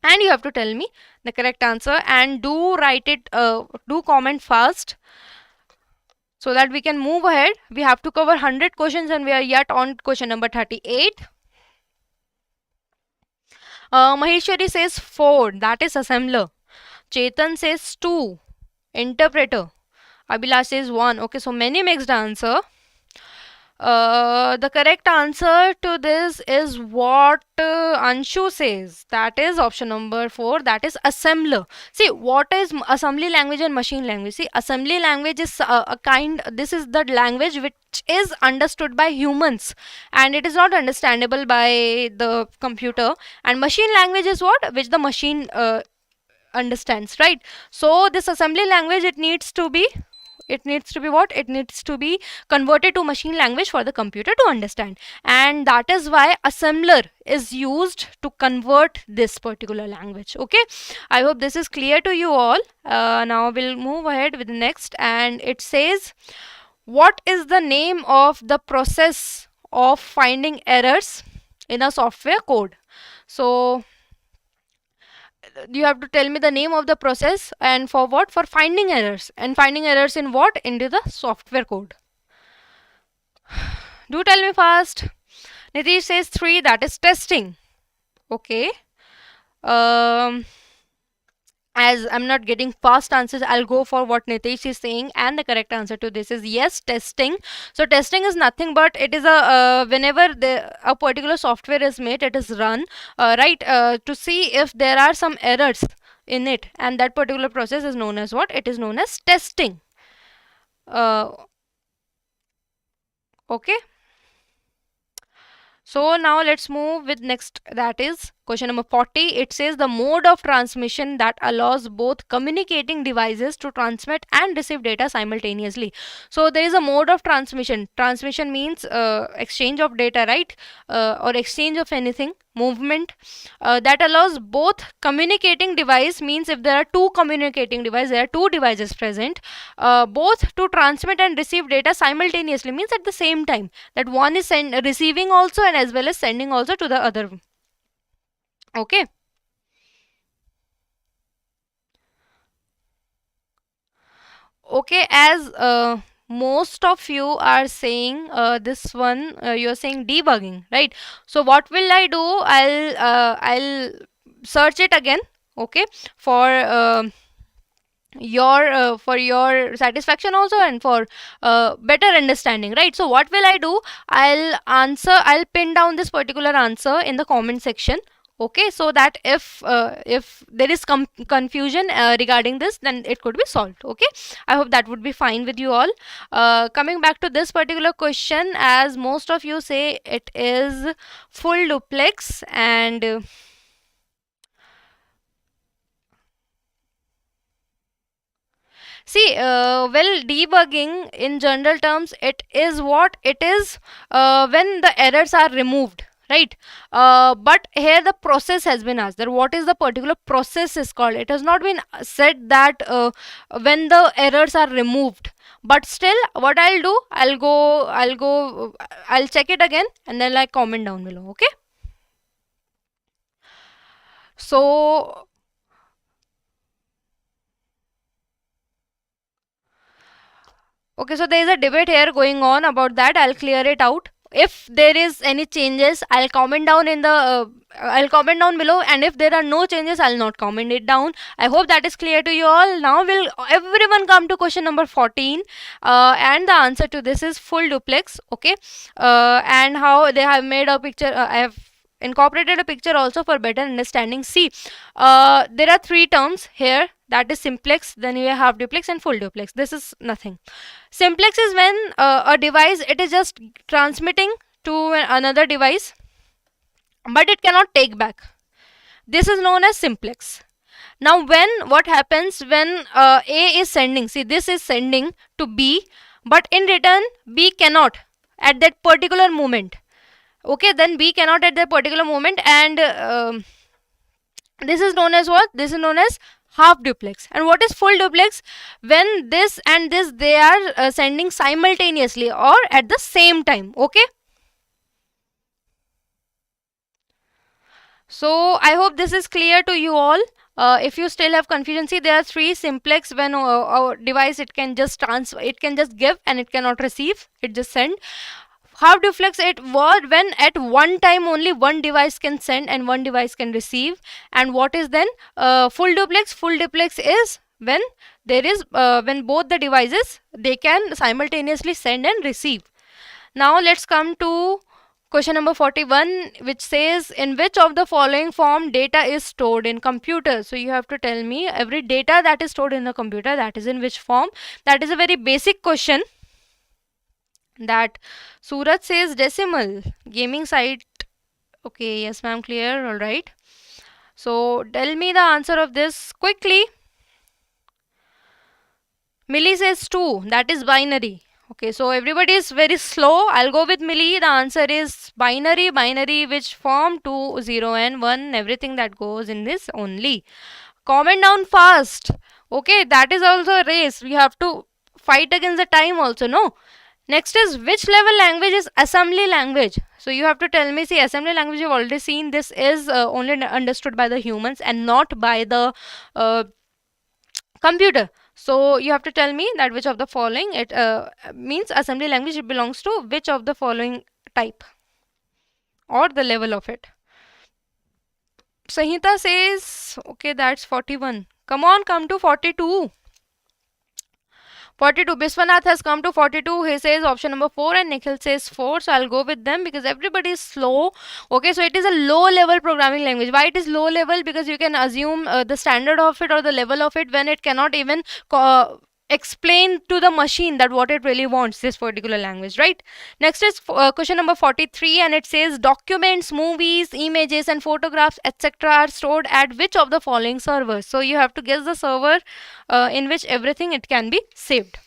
and you have to tell me the correct answer, and do write it, do comment fast so that we can move ahead. We have to cover 100 questions, and we are yet on question number 38. Maheshwari says 4, that is assembler. Chetan says 2, interpreter. Abhilash says 1. Okay, so many mixed answer. The correct answer to this is what Anshu says. That is option number 4. That is assembler. See, what is assembly language and machine language? See, assembly language is a kind. This is the language which is understood by humans, and it is not understandable by the computer. And machine language is what? Which the machine understands, right? So this assembly language, it needs to be what? It needs to be converted to machine language for the computer to understand, and that is why assembler is used to convert this particular language. Okay, I hope this is clear to you all. Now we'll move ahead with the next, and it says, what is the name of the process of finding errors in a software code? So you have to tell me the name of the process, and for what? For finding errors. And finding errors in what? Into the software code. Do tell me fast. Nitish says 3, that is testing. Okay. as I'm not getting fast answers, I'll go for what Nitish is saying, and the correct answer to this is yes, testing. So testing is nothing but it is a whenever a particular software is made, it is run right to see if there are some errors in it, and that particular process is known as what? It is known as testing. uh, okay. So now let's move with next, that is question number 40. It says the mode of transmission that allows both communicating devices to transmit and receive data simultaneously. So there is a mode of transmission. Transmission means exchange of data, right? Or exchange of anything, movement, that allows both communicating device, means if there are two communicating devices, there are two devices present, both to transmit and receive data simultaneously, means at the same time, that one is receiving also and as well as sending also to the other. Okay. Okay, as most of you are saying this one, you're saying debugging, right? So what will I do? I'll search it again, okay, for your satisfaction also, and for better understanding, right? So what will I do? I'll pin down this particular answer in the comment section, okay, so that if there is confusion regarding this, then it could be solved. Okay, I hope that would be fine with you all. Coming back to this particular question, as most of you say it is full duplex, and see, well, debugging in general terms, it is what? It is when the errors are removed, right? But here the process has been asked, that what is the particular process is called. It has not been said that when the errors are removed. But still, what I'll do, I'll check it again, and then I'll comment down below, okay? So, okay, so there is a debate here going on about that. I'll clear it out. If there is any changes, I'll comment down in the I'll comment down below, and if there are no changes, I'll not comment it down. I hope that is clear to you all. Now will everyone come to question number 14, and the answer to this is full duplex. Okay, and how they have made a picture. I have incorporated a picture also for better understanding. See, there are three terms here, that is simplex, then you have duplex and full duplex. This is nothing. Simplex is when a device, it is just transmitting to another device, but it cannot take back. This is known as simplex. Now when what happens when A is sending, see, this is sending to B, but in return B cannot at that particular moment. Okay, then B cannot at that particular moment, and this is known as what? This is known as half duplex. And what is full duplex? When this and this, they are sending simultaneously or at the same time. Okay, so I hope this is clear to you all. If you still have confusion, see, there are three simplex. When our device, it can just transfer, it can just give and it cannot receive, it just send. Half duplex, it was when at one time only one device can send and one device can receive. And what is then full duplex? Full duplex is when there is when both the devices, they can simultaneously send and receive. Now let's come to question number 41, which says, in which of the following form data is stored in computer? So you have to tell me every data that is stored in the computer, that is in which form. That is a very basic question. That Surat says decimal, gaming site. Okay, yes ma'am, clear, all right. So tell me the answer of this quickly. Millie says 2, that is binary. Okay, so everybody is very slow. I'll go with Millie. The answer is binary. Binary which form 2, 0 and 1, everything that goes in this only. Comment down fast. Okay, that is also a race. We have to fight against the time also, no? Next is, which level language is assembly language? So you have to tell me. See, assembly language you've already seen. This is only understood by the humans and not by the computer. So you have to tell me that which of the following it means assembly language, it belongs to which of the following type or the level of it. Sahita says, okay, that's 41. Come on, come to 42. 42. Biswanath has come to 42. He says option number 4 and Nikhil says 4. So I'll go with them because everybody is slow. Okay, so it is a low level programming language. Why it is low level? Because you can assume the standard of it or the level of it when it cannot even explain to the machine that what it really wants, this particular language, right? Next is question number 43, and it says documents, movies, images and photographs etc. are stored at which of the following servers? So you have to guess the server in which everything it can be saved.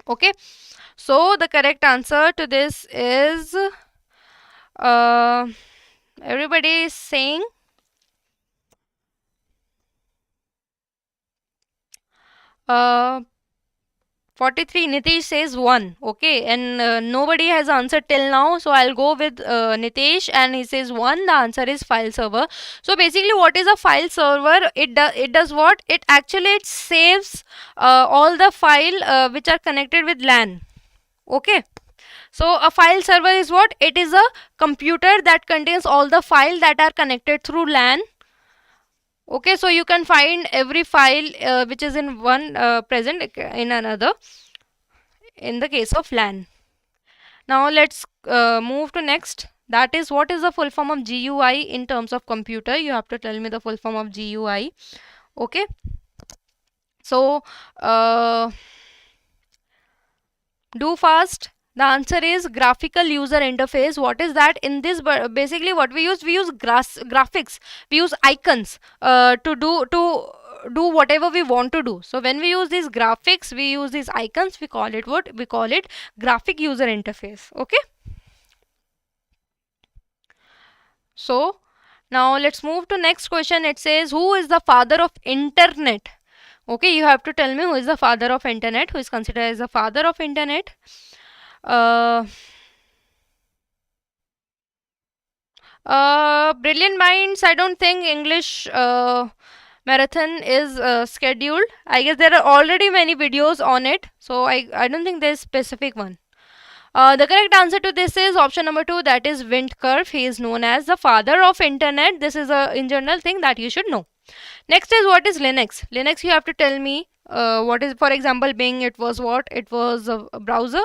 Okay, so the correct answer to this is everybody is saying 43. Nitish says 1. Okay, and nobody has answered till now, so I'll go with Nitish, and he says 1. The answer is file server. So basically, what is a file server? It does what? It actually saves all the file which are connected with LAN. Okay. So a file server is what? It is a computer that contains all the file that are connected through LAN. Okay, so you can find every file which is in one present in another in the case of LAN. Now let's move to next. That is, what is the full form of GUI in terms of computer? You have to tell me the full form of GUI. Okay. So do fast. The answer is graphical user interface. What is that? In this, basically what we use graphics. We use icons to do whatever we want to do. So when we use these graphics, we use these icons, we call it what? We call it graphic user interface. Okay. So now let's move to next question. It says, who is the father of internet? Okay, you have to tell me who is the father of internet, who is considered as the father of internet. Brilliant minds, I don't think English marathon is scheduled. I guess there are already many videos on it, so I don't think there's specific one. The correct answer to this is option number 2, that is Windkurv. He is known as the father of internet. This is a in general thing that you should know. Next is, what is Linux? Linux, you have to tell me what is, for example, Bing, it was what? It was a browser.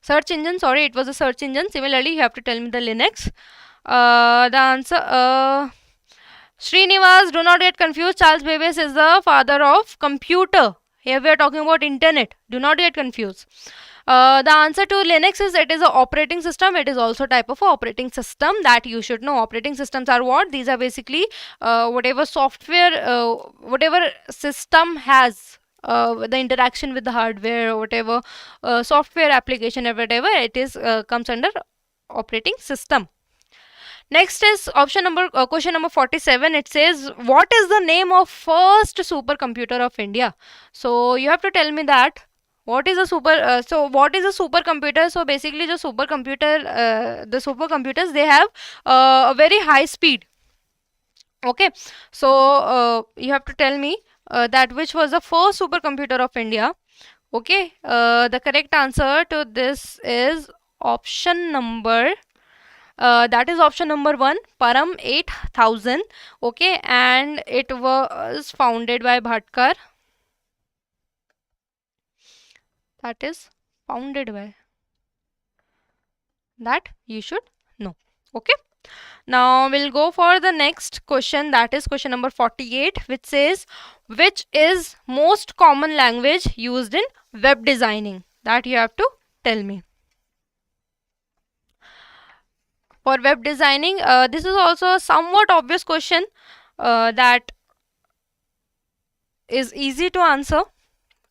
Search engine, sorry, it was a search engine. Similarly, you have to tell me the Linux. The answer, Srinivas, do not get confused. Charles Babbage is the father of computer. Here we are talking about internet. Do not get confused. The answer to Linux is, it is an operating system. It is also a type of operating system that you should know. Operating systems are what? These are basically whatever software, whatever system has the interaction with the hardware, or whatever software application or whatever, it is comes under operating system. Next is option number question number 47. It says, what is the name of first supercomputer of India? So you have to tell me that. What is a what is a supercomputer? So basically, the supercomputers, they have a very high speed. Okay, so you have to tell me that which was the first supercomputer of India. Okay, the correct answer to this is option number that is option number 1, Param 8000. Okay, and it was founded by Bhatkar. That is founded by. That you should know. Okay. Now we'll go for the next question, that is question number 48, which says, which is most common language used in web designing? That you have to tell me. For web designing, this is also a somewhat obvious question that is easy to answer.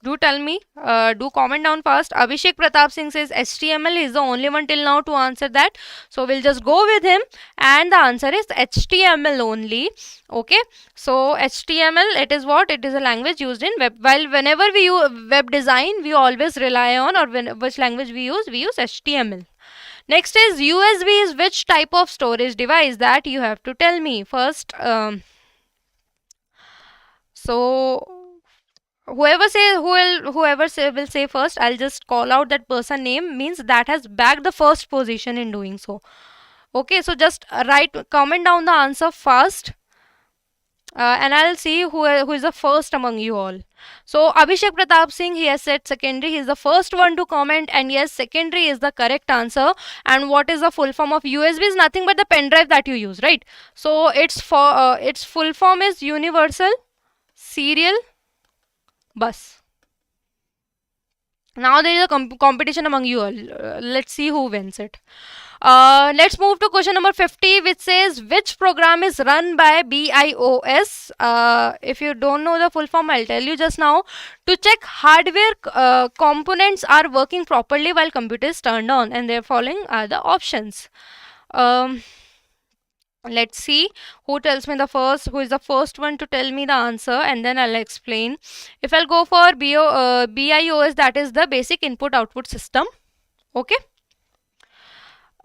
Do tell me, do comment down fast. Abhishek Pratap Singh says HTML is the only one till now to answer that. So we'll just go with him, and the answer is HTML only. Okay, so HTML, it is what? It is a language used in web. While whenever we use web design, we always rely on, or which language we use HTML. Next is USB is which type of storage device? That you have to tell me first. So whoever will say first, I'll just call out that person name, means that has bagged the first position in doing so. Okay, so just comment down the answer fast. And I'll see who is the first among you all. So Abhishek Pratap Singh, he has said secondary. He is the first one to comment, and yes, secondary is the correct answer. And what is the full form of USB? Is nothing but the pen drive that you use, right? So its full form is Universal Serial Bus. Now there is a competition among you all. Let's see who wins it. Let's move to question number 50, which says which program is run by BIOS. If you don't know the full form, I'll tell you just now. To check hardware components are working properly while computer is turned on, and the following are the options. Let's see who tells me who is the first one to tell me the answer, and then I'll explain. If I'll go for BIOS, that is the basic input output system. Okay.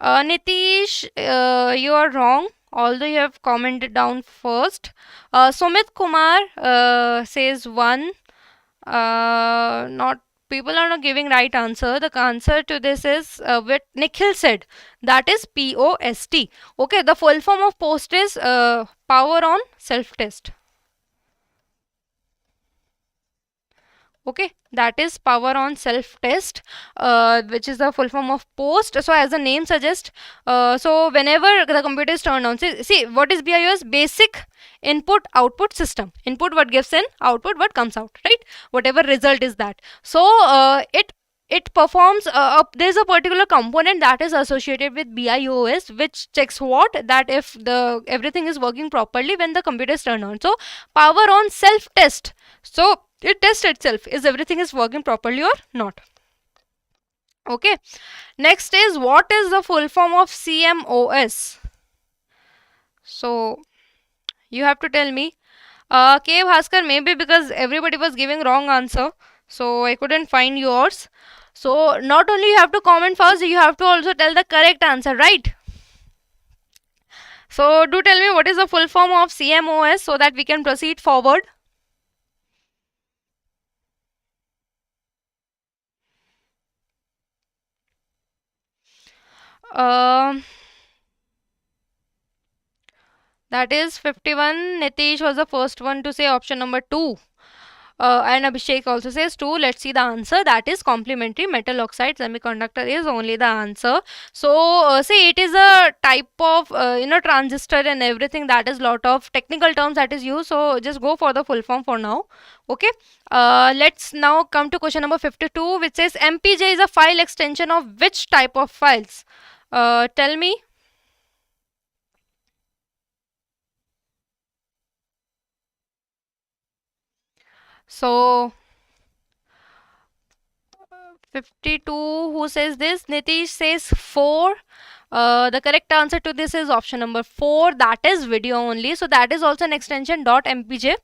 Nitish, you are wrong, although you have commented down first. Sumit Kumar says 1. Not People are not giving right answer. The answer to this is what Nikhil said. That is POST. Okay, the full form of POST is power on self-test. Okay, that is power on self-test, which is the full form of POST. So as the name suggests, so whenever the computer is turned on, see what is BIOS? Basic input output system. Input what gives in, output what comes out, right? Whatever result is that. So it performs there's a particular component that is associated with BIOS, which checks what, that if the everything is working properly when the computer is turned on. So power on self test. So it tests itself, is everything is working properly or not. Okay, next is what is the full form of CMOS? So you have to tell me. K Bhaskar, maybe because everybody was giving wrong answer, so I couldn't find yours. So not only you have to comment first, you have to also tell the correct answer, right? So do tell me what is the full form of CMOS so that we can proceed forward. That is 51. Nitish was the first one to say option number 2. And Abhishek also says 2. Let's see the answer. That is complementary metal oxide semiconductor is only the answer. So see, it is a type of transistor and everything. That is lot of technical terms that is used. So just go for the full form for now. Okay. Let's now come to question number 52, which says MPJ is a file extension of which type of files? Tell me. So 52, who says this? Nitish says 4. The correct answer to this is option number 4. That is video only. So that is also an extension .mpj.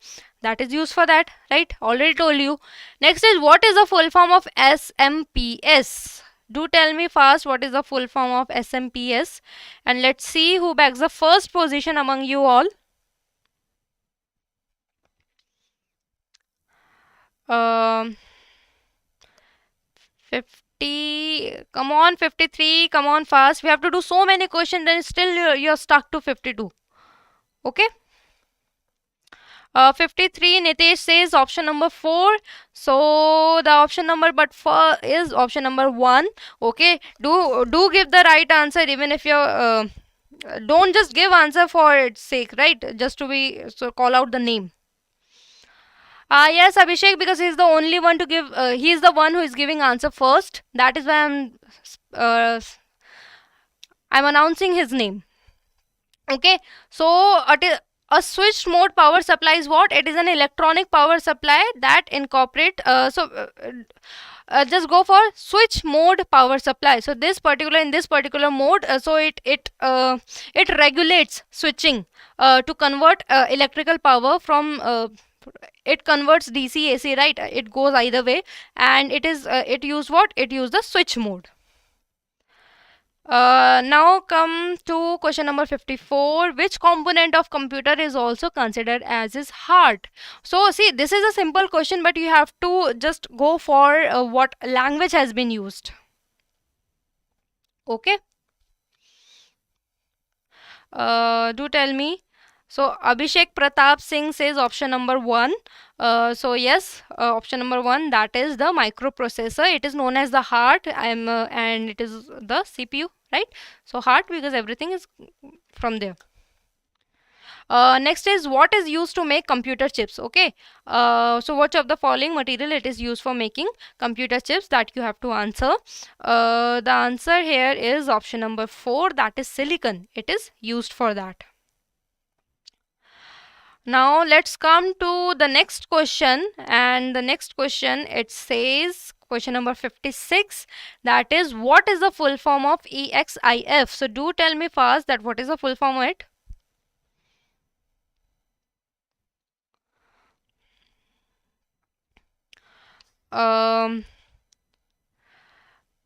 That is used for that, right? Already told you. Next is what is the full form of SMPS? Do tell me fast what is the full form of SMPS. And let's see who bags the first position among you all. 50, come on, 53, come on fast. We have to do so many questions, then still you're stuck to 52. Okay. 53, Nitesh says option number 4. So the option number but for is option number 1. Okay, do give the right answer, even if you're don't just give answer for its sake, right? Just to be, so call out the name. Yes, Abhishek, because he's the only one to give, he's the one who is giving answer first. That is why I'm announcing his name. Okay, so a switched mode power supply is what? It is an electronic power supply that incorporate, just go for switch mode power supply. So in this particular mode, so it regulates switching to convert electrical power from it converts DC AC, right? It goes either way, and it used what? It used the switch mode. Now come to question number 54. Which component of computer is also considered as its heart? So see, this is a simple question, but you have to just go for what language has been used. Okay. Do tell me. So Abhishek Pratap Singh says option number 1. So yes, option number 1, that is the microprocessor. It is known as the heart, and it is the CPU, right? So heart, because everything is from there. Next is, what is used to make computer chips? Okay, so which of the following material it is used for making computer chips, that you have to answer. The answer here is option number 4, that is silicon. It is used for that. Now let's come to the next question, and the next question, it says question number 56, that is, what is the full form of EXIF? So do tell me fast that what is the full form of it.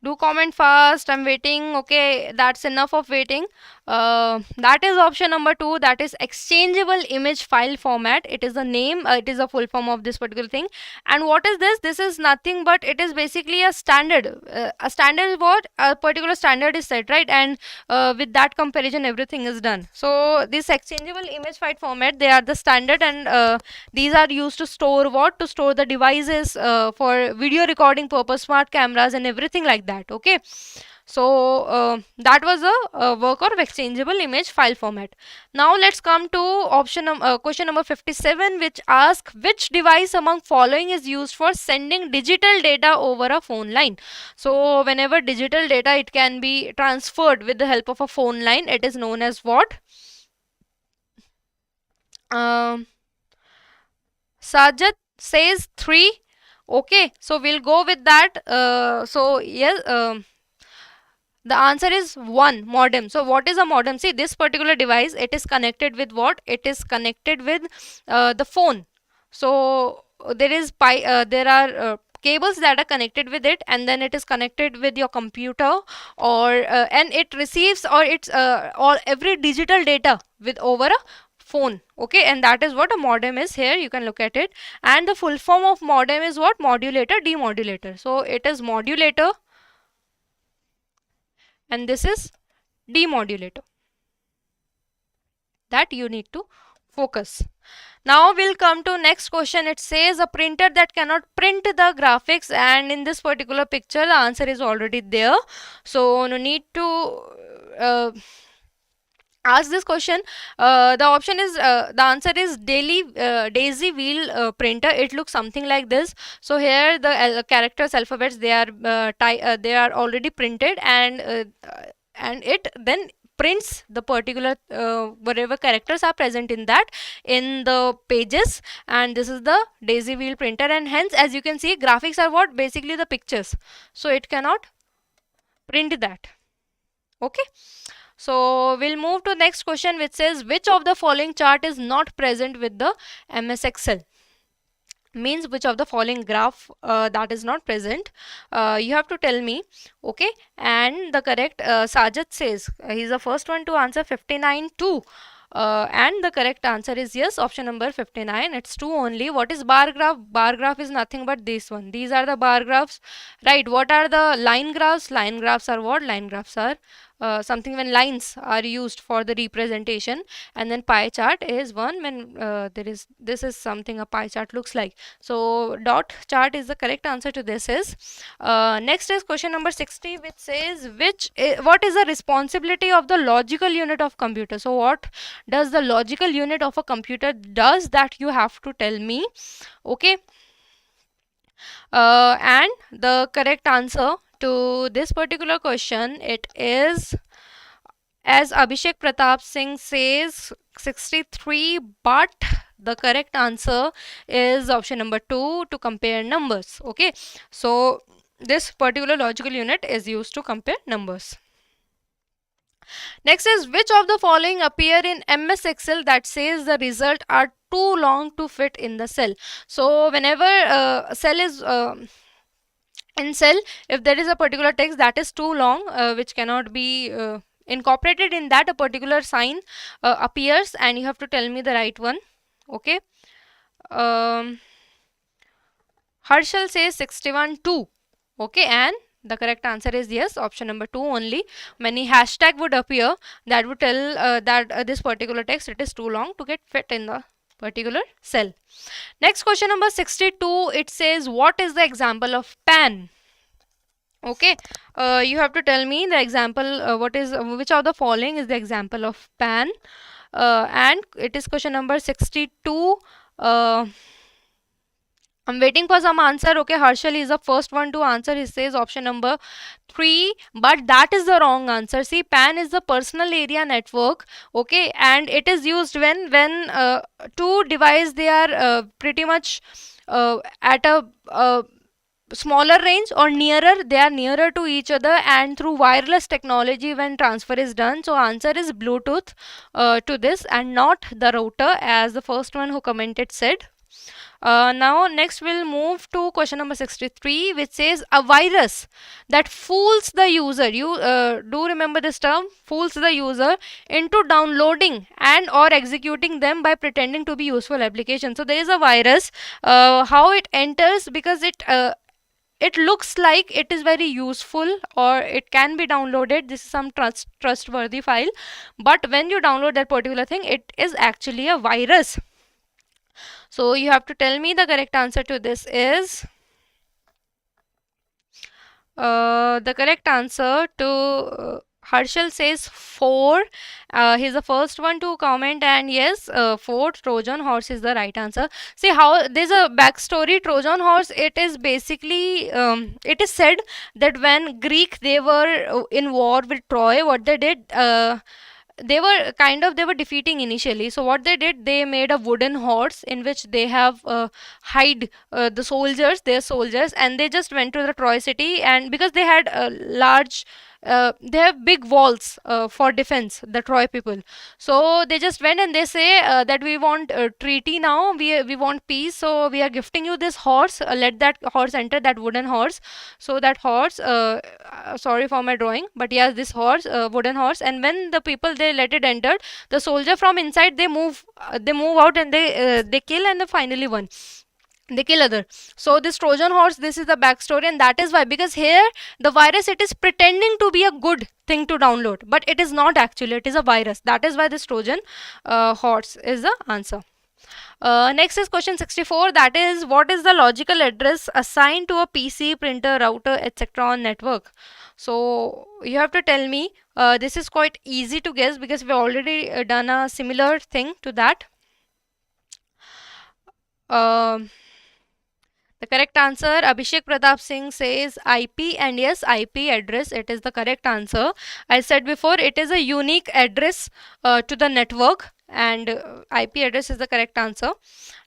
Do comment fast, I'm waiting. Okay, that's enough of waiting. That is option number 2, that is exchangeable image file format. It is the name, it is a full form of this particular thing. And what is this? This is nothing but it is basically a standard. A standard is what? A particular standard is set, right? And with that comparison, everything is done. So this exchangeable image file format, they are the standard, and these are used to store what? To store the devices for video recording purpose, smart cameras and everything like that. Okay, so that was a work of exchangeable image file format. Now let's come to question number 57, which asks, which device among following is used for sending digital data over a phone line? So whenever digital data, it can be transferred with the help of a phone line, it is known as what? Sajat says 3. Okay, so we'll go with that. So yes, the answer is 1, modem. So what is a modem? See, this particular device, it is connected with what? It is connected with the phone. So there are cables that are connected with it, and then it is connected with your computer, or and it receives, or it's or every digital data with over a phone. Okay, and that is what a modem is. Here you can look at it, and the full form of modem is what? Modulator, demodulator. So it is modulator, and this is demodulator, that you need to focus. Now we'll come to next question. It says a printer that cannot print the graphics, and in this particular picture the answer is already there, so no need to ask this question. The option is the answer is daisy wheel printer. It looks something like this. So here the characters, alphabets, they are already printed, and it then prints the particular whatever characters are present in that, in the pages. And this is the daisy wheel printer, and hence, as you can see, graphics are what? Basically the pictures, so it cannot print that. Okay, so we'll move to next question, which says, which of the following chart is not present with the MS Excel? Means which of the following graph that is not present, you have to tell me. Okay, and the correct, Sajat says he's the first one to answer 59 2. And the correct answer is yes, option number 59. It's 2 only. What is bar graph? Bar graph is nothing but this one. These are the bar graphs, right? What are the line graphs? Line graphs are what? Line graphs are something when lines are used for the representation. And then pie chart is one when this is something a pie chart looks like. So dot chart is the correct answer to this. Is next is question number 60, which says, what is the responsibility of the logical unit of computer? So what does the logical unit of a computer does, that you have to tell me. Okay, and the correct answer to this particular question, it is, as Abhishek Pratap Singh says, 63, but the correct answer is option number 2, to compare numbers. Okay, so this particular logical unit is used to compare numbers. Next is, which of the following appear in MS Excel that says the result are too long to fit in the cell? So whenever cell is in cell, if there is a particular text that is too long, which cannot be incorporated in that, a particular sign appears, and you have to tell me the right one. Okay, Harshal says 61 2. Okay, and The correct answer is yes, option number 2 only. Many hashtag would appear that would tell that this particular text, it is too long to get fit in the particular cell. Next question number 62, it says what is the example of pan? Okay, you have to tell me the example, what is which of the following is the example of pan, and it is question number 62. I'm waiting for some answer. Okay, Harshal is the first one to answer. He says option number 3, but that is the wrong answer. See, PAN is the personal area network. Okay, and it is used when two devices, they are pretty much at a smaller range or nearer, they are nearer to each other, and through wireless technology when transfer is done. So answer is Bluetooth to this, and not the router, as the first one who commented said. Now next we'll move to question number 63, which says a virus that fools the user. You do remember this term, fools the user into downloading and or executing them by pretending to be useful application. So there is a virus, how it enters, because it looks like it is very useful or it can be downloaded. This is some trustworthy file, but when you download that particular thing, it is actually a virus. So you have to tell me the correct answer to this is the correct answer to Harshal says 4. He's the first one to comment, and yes, 4, Trojan horse is the right answer. See how there's a backstory. Trojan horse, it is basically it is said that when Greek, they were in war with Troy, what they did, they were defeating initially. So what they did, they made a wooden horse in which they have hide the soldiers, their soldiers, and they just went to the Troy city, and because they had a large they have big walls for defense, the Troy people. So they just went and they say that we want treaty now, we want peace, so we are gifting you this horse, let that horse enter, that wooden horse. So that horse, sorry for my drawing, but yes, this horse, wooden horse, and when the people, they let it enter, the soldier from inside, they move out, and they kill, and they finally won, they kill other. So this Trojan horse, this is the backstory, and that is why, because here the virus, it is pretending to be a good thing to download, but it is not actually, it is a virus. That is why this Trojan horse is the answer. Next is question 64, that is what is the logical address assigned to a PC, printer, router, etc. on network. So you have to tell me, this is quite easy to guess because we already done a similar thing to that. The correct answer, Abhishek Pratap Singh says IP, and yes, IP address, it is the correct answer. I said before, it is a unique address to the network, and IP address is the correct answer.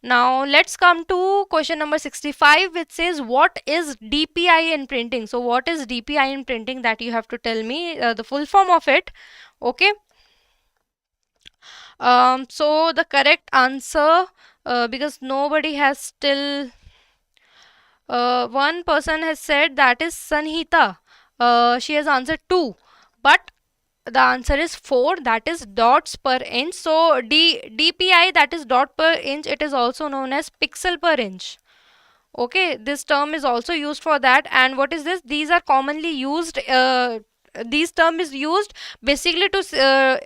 Now let's come to question number 65, which says what is DPI in printing. So what is DPI in printing, that you have to tell me the full form of it. Okay. So the correct answer, because nobody has still one person has said that is Sanhita. She has answered 2, but the answer is 4, that is dots per inch. So DPI, that is dot per inch, it is also known as pixel per inch. Okay, this term is also used for that. And what is this? These are commonly used, these term is used basically to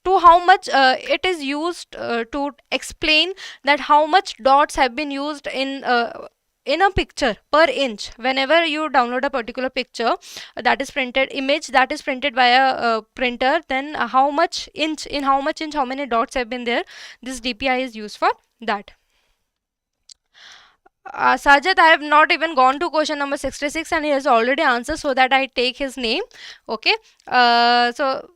how much it is used to explain that how much dots have been used in a picture per inch. Whenever you download a particular picture that is printed, image that is printed by a printer, then how much inch, how many dots have been there, this DPI is used for that. Sajid, I have not even gone to question number 66 and he has already answered, so that I take his name. Okay, so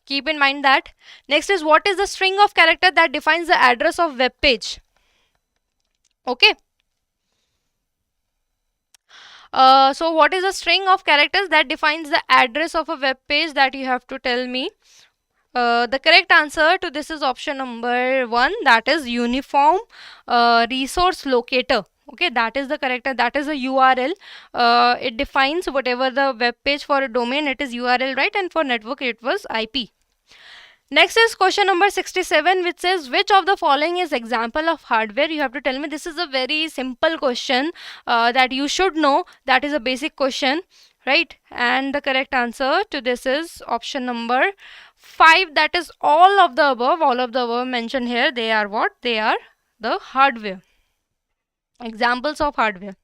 keep in mind that. Next is what is the string of character that defines the address of web page. Okay. So what is a string of characters that defines the address of a web page, that you have to tell me. The correct answer to this is option number 1, that is uniform resource locator. Okay, that is the correct, that is a URL. It defines whatever the web page for a domain, it is URL, right? And for network, it was IP. Next is question number 67, which says which of the following is example of hardware. You have to tell me. This is a very simple question that you should know. That is a basic question, right? And the correct answer to this is option number 5. That is all of the above. All of the above mentioned here, they are what? They are the hardware. Examples of hardware.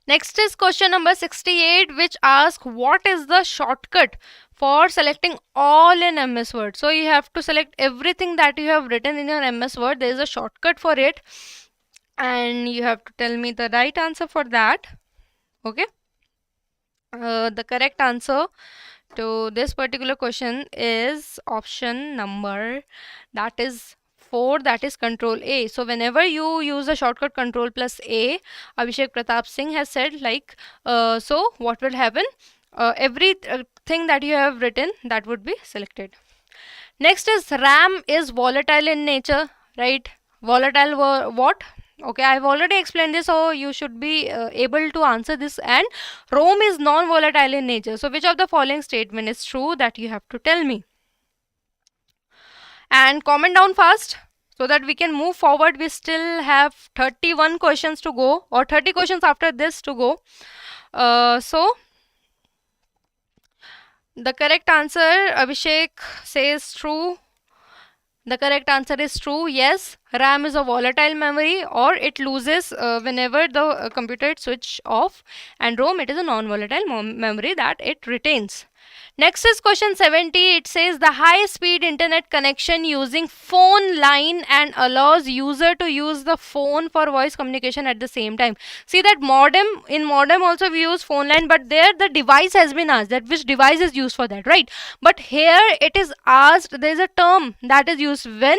Next is question number 68, which asks what is the shortcut for selecting all in MS Word. So you have to select everything that you have written in your MS Word. There is a shortcut for it, and you have to tell me the right answer for that. Okay. The correct answer to this particular question is option number, that is 4, that is Control A. So whenever you use the shortcut Control plus A, Abhishek Pratap Singh has said, like, so what will happen? Everything that you have written, that would be selected. Next is RAM is volatile in nature, right? Volatile what? Okay, I've already explained this, so you should be able to answer this. And ROM is non-volatile in nature. So which of the following statement is true? That you have to tell me. And comment down fast so that we can move forward. We still have 31 questions to go, or 30 questions after this to go. So the correct answer, Abhishek says true. The correct answer is true. Yes, RAM is a volatile memory, or it loses whenever the computer is switched off, and ROM, it is a non-volatile memory that it retains. Next is question 70. It says the high-speed internet connection using phone line and allows user to use the phone for voice communication at the same time. See that modem, in modem also we use phone line, but there the device has been asked, that which device is used for that, right? But here it is asked, there is a term that is used when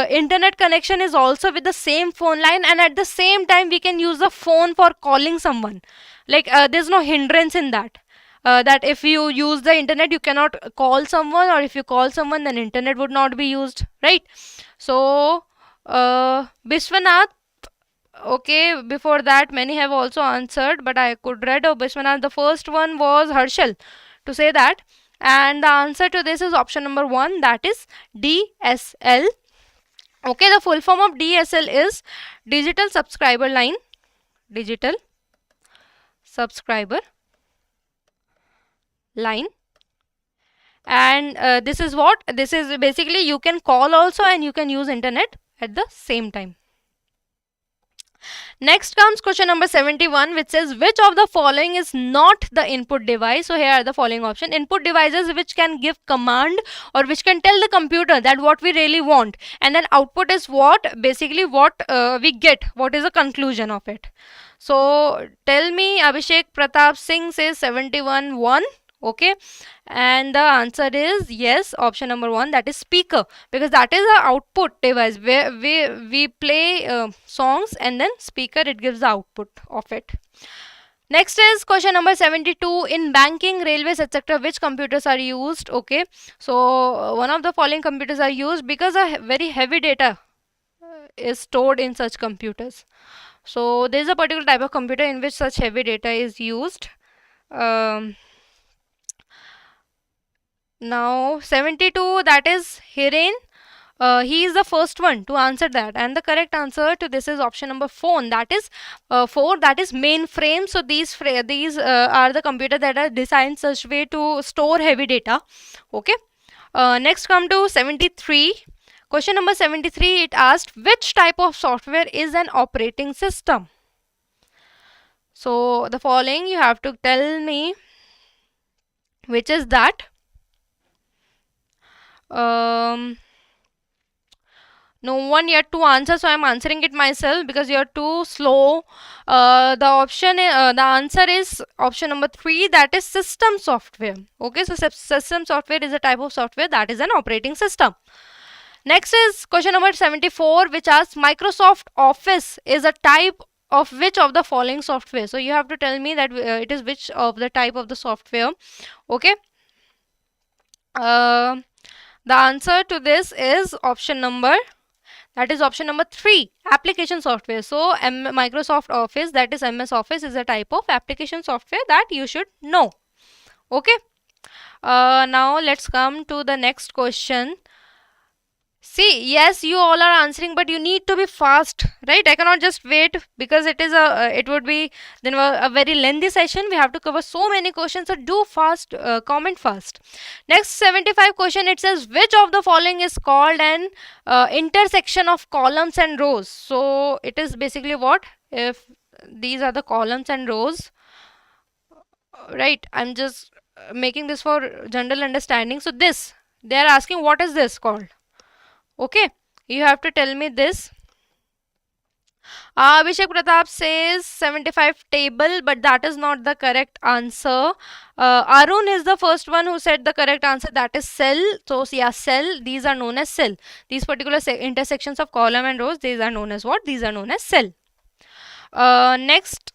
internet connection is also with the same phone line, and at the same time we can use the phone for calling someone. Like there's no hindrance in that. That if you use the internet you cannot call someone, or if you call someone then internet would not be used, right? So Bishwanath, okay, before that many have also answered, but I could read of Bishwanath. The first one was Harshal to say that, and the answer to this is option number 1, that is DSL. Okay, the full form of DSL is digital subscriber line. Digital subscriber line. And this is what? This is basically you can call also and you can use internet at the same time. Next comes question number 71, which says which of the following is not the input device. So here are the following options. Input devices which can give command or which can tell the computer that what we really want, and then output is what? Basically what we get, what is the conclusion of it. So tell me, Abhishek Pratap Singh says 71 1. Okay, and the answer is yes, option number 1, that is speaker, because that is the output device where we play songs, and then speaker, it gives the output of it. Next is question number 72. In banking, railways, etc., which computers are used? Okay, so one of the following computers are used because a very heavy data is stored in such computers. So there is a particular type of computer in which such heavy data is used. Now 72, that is Hiren. He is the first one to answer that, and the correct answer to this is option number 4, that is 4, that is mainframe. So these are the computer that are designed such way to store heavy data. Okay, next come to 73. Question number 73, it asked which type of software is an operating system. So the following you have to tell me which is that. No one yet to answer, so I'm answering it myself because you're too slow. The answer is option number 3, that is system software. Okay, so system software is a type of software that is an operating system. Next is question number 74, which asks Microsoft Office is a type of which of the following software. So you have to tell me that it is which of the type of the software. Okay, the answer to this is option number, That is option number 3, application software. So Microsoft Office, that is MS Office, is a type of application software that you should know. Okay. Now let's come to the next question. See, yes, you all are answering, but you need to be fast, right? I cannot just wait because it is it would be then a very lengthy session. We have to cover so many questions, so do fast, comment fast. Next 75 question, it says which of the following is called an intersection of columns and rows. So it is basically what if these are the columns and rows, right? I'm just making this for general understanding. So this, they are asking what is this called. Okay, you have to tell me this. Abhishek Pratap says 75 table, but that is not the correct answer. Arun is the first one who said the correct answer, that is cell. So yeah, cell, these are known as cell. These particular intersections of column and rows, these are known as what? These are known as cell. Next,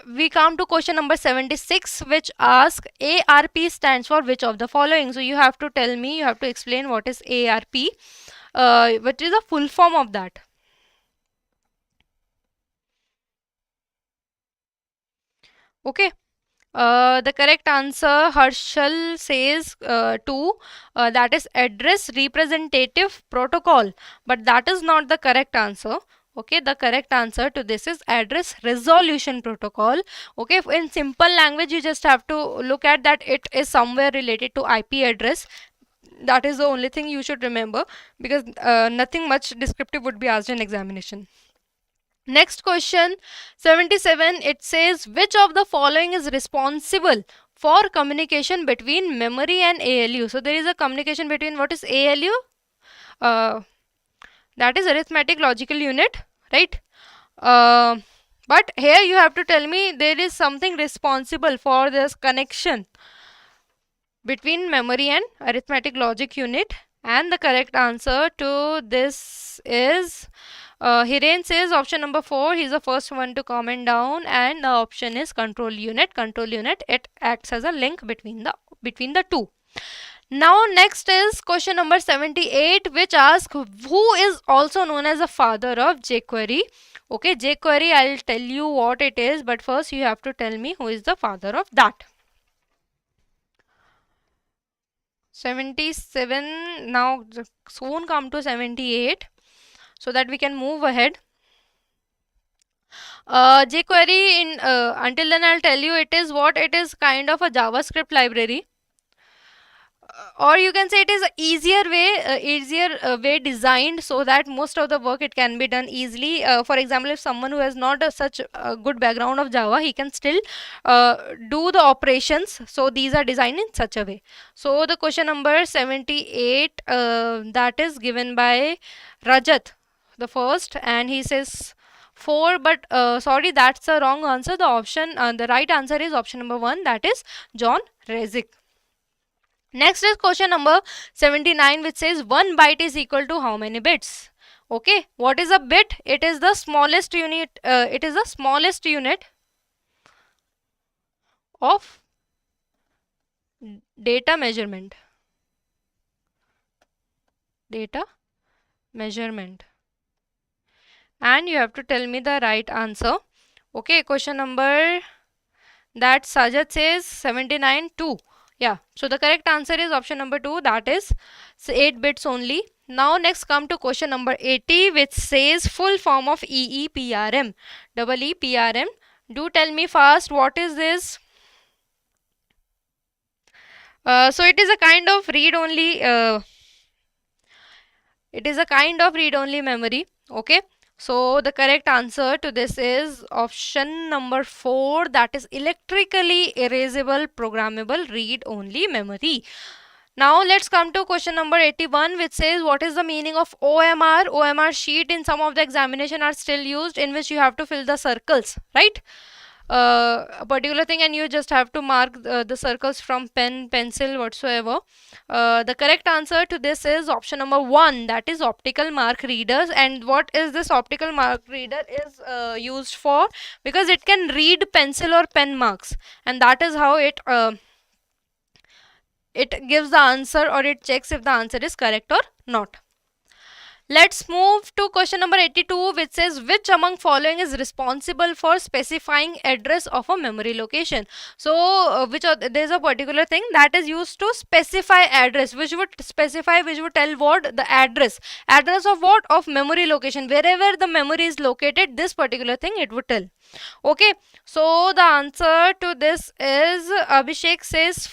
we come to question number 76, which asks ARP stands for which of the following. So you have to tell me, you have to explain what is ARP. What is the full form of that? Okay. The correct answer, Harshal says 2, that is address representative protocol, but that is not the correct answer. Okay, the correct answer to this is address resolution protocol. Okay, in simple language, you just have to look at that it is somewhere related to IP address. That is the only thing you should remember, because nothing much descriptive would be asked in examination. Next question 77, it says which of the following is responsible for communication between memory and ALU. So there is a communication between what is ALU? That is arithmetic logical unit, right? But here you have to tell me there is something responsible for this connection between memory and arithmetic logic unit, and the correct answer to this is Hiren says option number 4. He's the first one to comment down, and the option is control unit. Control unit, it acts as a link between the two. Now next is question number 78, which asks who is also known as the father of Jquery. Okay, Jquery, I'll tell you what it is, but first you have to tell me who is the father of that. 77, now soon come to 78 so that we can move ahead. Jquery, in until then I'll tell you, it is what? It is kind of a JavaScript library, or you can say it is a easier way designed so that most of the work it can be done easily. For example, if someone who has not such a good background of Java, he can still do the operations. So these are designed in such a way. So the question number 78, that is given by Rajat the first, and he says 4, but sorry, that's the wrong answer. The option, the right answer is option number 1, that is John Rezik. Next is question number 79, which says 1 byte is equal to how many bits? Okay, what is a bit? It is the smallest unit. It is the smallest unit of data measurement. Data measurement. And you have to tell me the right answer. Okay, question number that Sajat says 79 2. Yeah, so the correct answer is option number 2, that is 8 bits only. Now next come to question number 80, which says full form of EEPRM. EEPRM. Do tell me fast, what is this? So it is a kind of read-only. It is a kind of read-only memory. Okay. So the correct answer to this is option number 4, that is electrically erasable programmable read-only memory. Now let's come to question number 81, which says what is the meaning of OMR? OMR sheet in some of the examination are still used, in which you have to fill the circles, right? A particular thing, and you just have to mark the circles from pen, pencil, whatsoever. The correct answer to this is option number 1, that is optical mark readers. And what is this optical mark reader is used for? Because it can read pencil or pen marks, and that is how it gives the answer, or it checks if the answer is correct or not. Let's move to question number 82, which says which among following is responsible for specifying address of a memory location. So there is a particular thing that is used to specify address, which would tell what the address of what, of memory location, wherever the memory is located, this particular thing it would tell. Okay, so the answer to this is, Abhishek says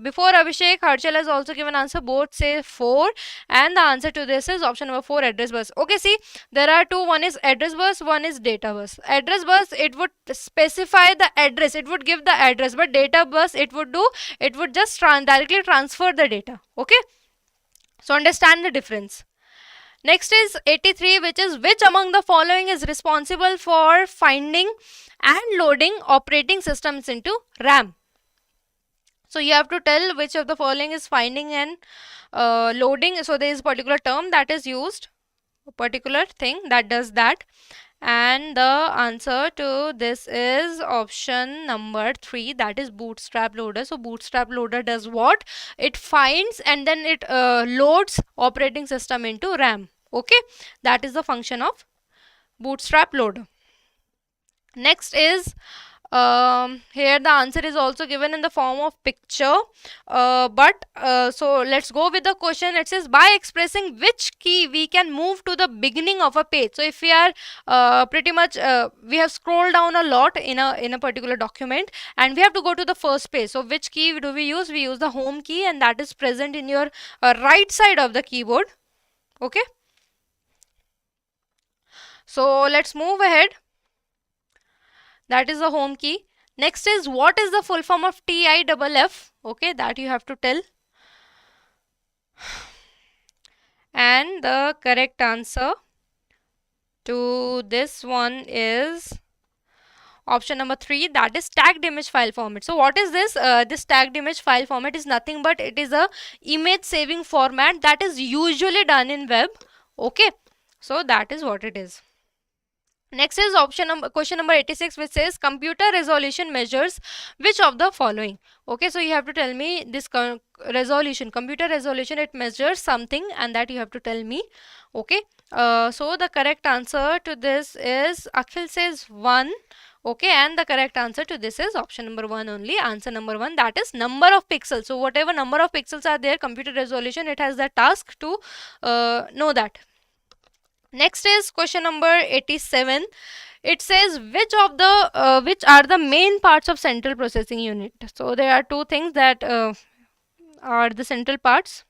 before Abhishek, Harshal has also given answer, both say 4, and the answer to this is option number 4, address bus. Okay, see, there are two, one is address bus, one is data bus. Address bus, it would specify the address, it would give the address, but data bus, it would just directly transfer the data. Okay, so understand the difference. Next is 83, which is which among the following is responsible for finding and loading operating systems into RAM. So you have to tell which of the following is finding and loading. So there is a particular term that is used, a particular thing that does that, and the answer to this is option number 3, that is bootstrap loader. So bootstrap loader does what? It finds and then it loads operating system into RAM. Okay, that is the function of bootstrap loader. Next is here the answer is also given in the form of picture, so let's go with the question. It says by expressing which key we can move to the beginning of a page. So if we are pretty much we have scrolled down a lot in a particular document and we have to go to the first page. So which key do we use? We use the home key, and that is present in your right side of the keyboard. Okay, so let's move ahead. That is the home key. Next is what is the full form of TIFF? Okay, that you have to tell. And the correct answer to this one is option number 3, that is tagged image file format. So what is this? This tagged image file format is nothing but it is a image saving format that is usually done in web. Okay, so that is what it is. Next is question number 86, which says computer resolution measures which of the following. Okay, so you have to tell me this computer resolution, it measures something, and that you have to tell me. Okay, so the correct answer to this is, Akhil says 1. Okay, and the correct answer to this is option number 1 only, answer number 1, that is number of pixels. So whatever number of pixels are there, computer resolution, it has the task to know that. Next is question number 87. It says which are the main parts of central processing unit. So there are two things that are the central parts.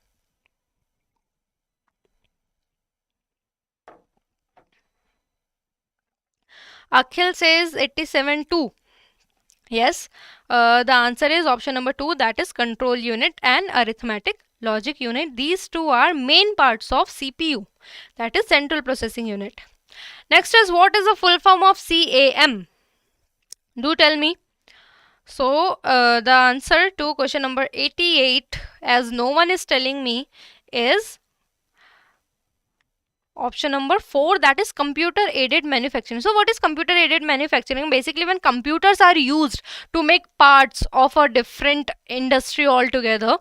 Akhil says 87 2. Yes, the answer is option number 2, that is control unit and arithmetic logic unit. These two are main parts of CPU, that is central processing unit. Next is what is the full form of CAM? Do tell me. So the answer to question number 88, as no one is telling me, is option number 4, that is computer aided manufacturing. So what is computer aided manufacturing? Basically when computers are used to make parts of a different industry altogether,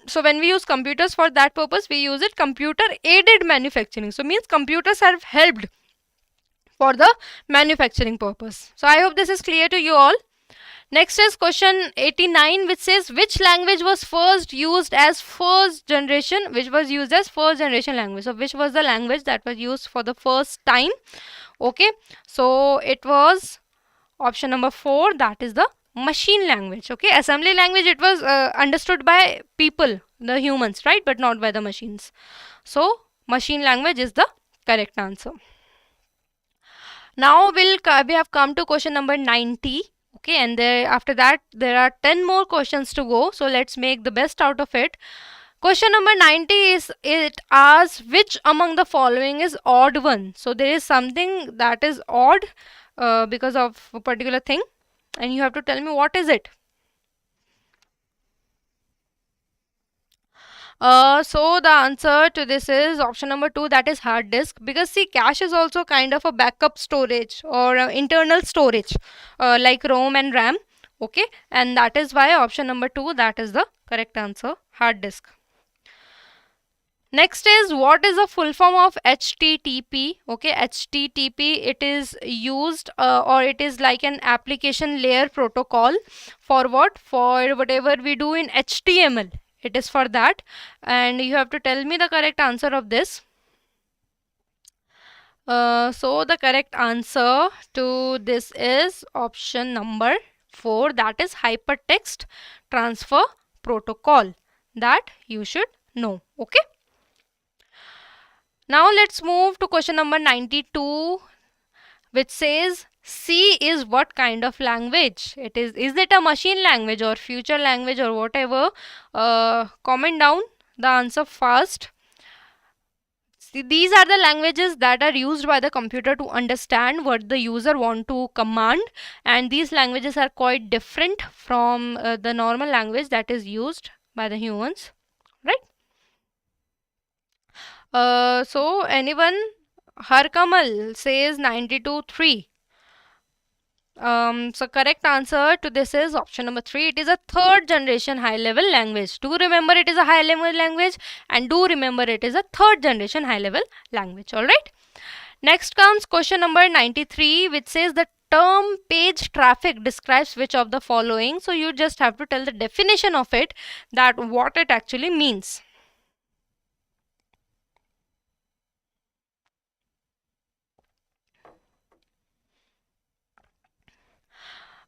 so when we use computers for that purpose, we use it computer aided manufacturing. So means computers have helped for the manufacturing purpose. So I hope this is clear to you all. Next is question 89, which says which language was first used as first generation language. So which was the language that was used for the first time? Okay, so it was option number 4, that is the machine language. Okay, assembly language, it was understood by people, the humans, right, but not by the machines. So machine language is the correct answer. Now we have come to question number 90. Okay, and after that there are 10 more questions to go, so let's make the best out of it. Question number 90 is, it asks which among the following is odd one. So there is something that is odd because of a particular thing, and you have to tell me what is it. So the answer to this is option number 2, that is hard disk, because see, cache is also kind of a backup storage or internal storage like ROM and RAM. Okay, and that is why option number 2, that is the correct answer, hard disk. Next is, what is the full form of HTTP? Okay, HTTP, it is used or it is like an application layer protocol for what? For whatever we do in HTML. It is for that, and you have to tell me the correct answer of this. So the correct answer to this is option number 4, that is hypertext transfer protocol, that you should know. Okay. Now let's move to question number 92, which says C is what kind of language? Is it a machine language or future language or whatever? Comment down the answer fast. See, these are the languages that are used by the computer to understand what the user want to command, and these languages are quite different from the normal language that is used by the humans, right? So anyone? Harkamal says 92.3. So correct answer to this is option number 3. It is a third generation high level language. Do remember it is a high level language, and do remember it is a third generation high level language. Alright. Next comes question number 93, which says the term page traffic describes which of the following. So you just have to tell the definition of it, that what it actually means.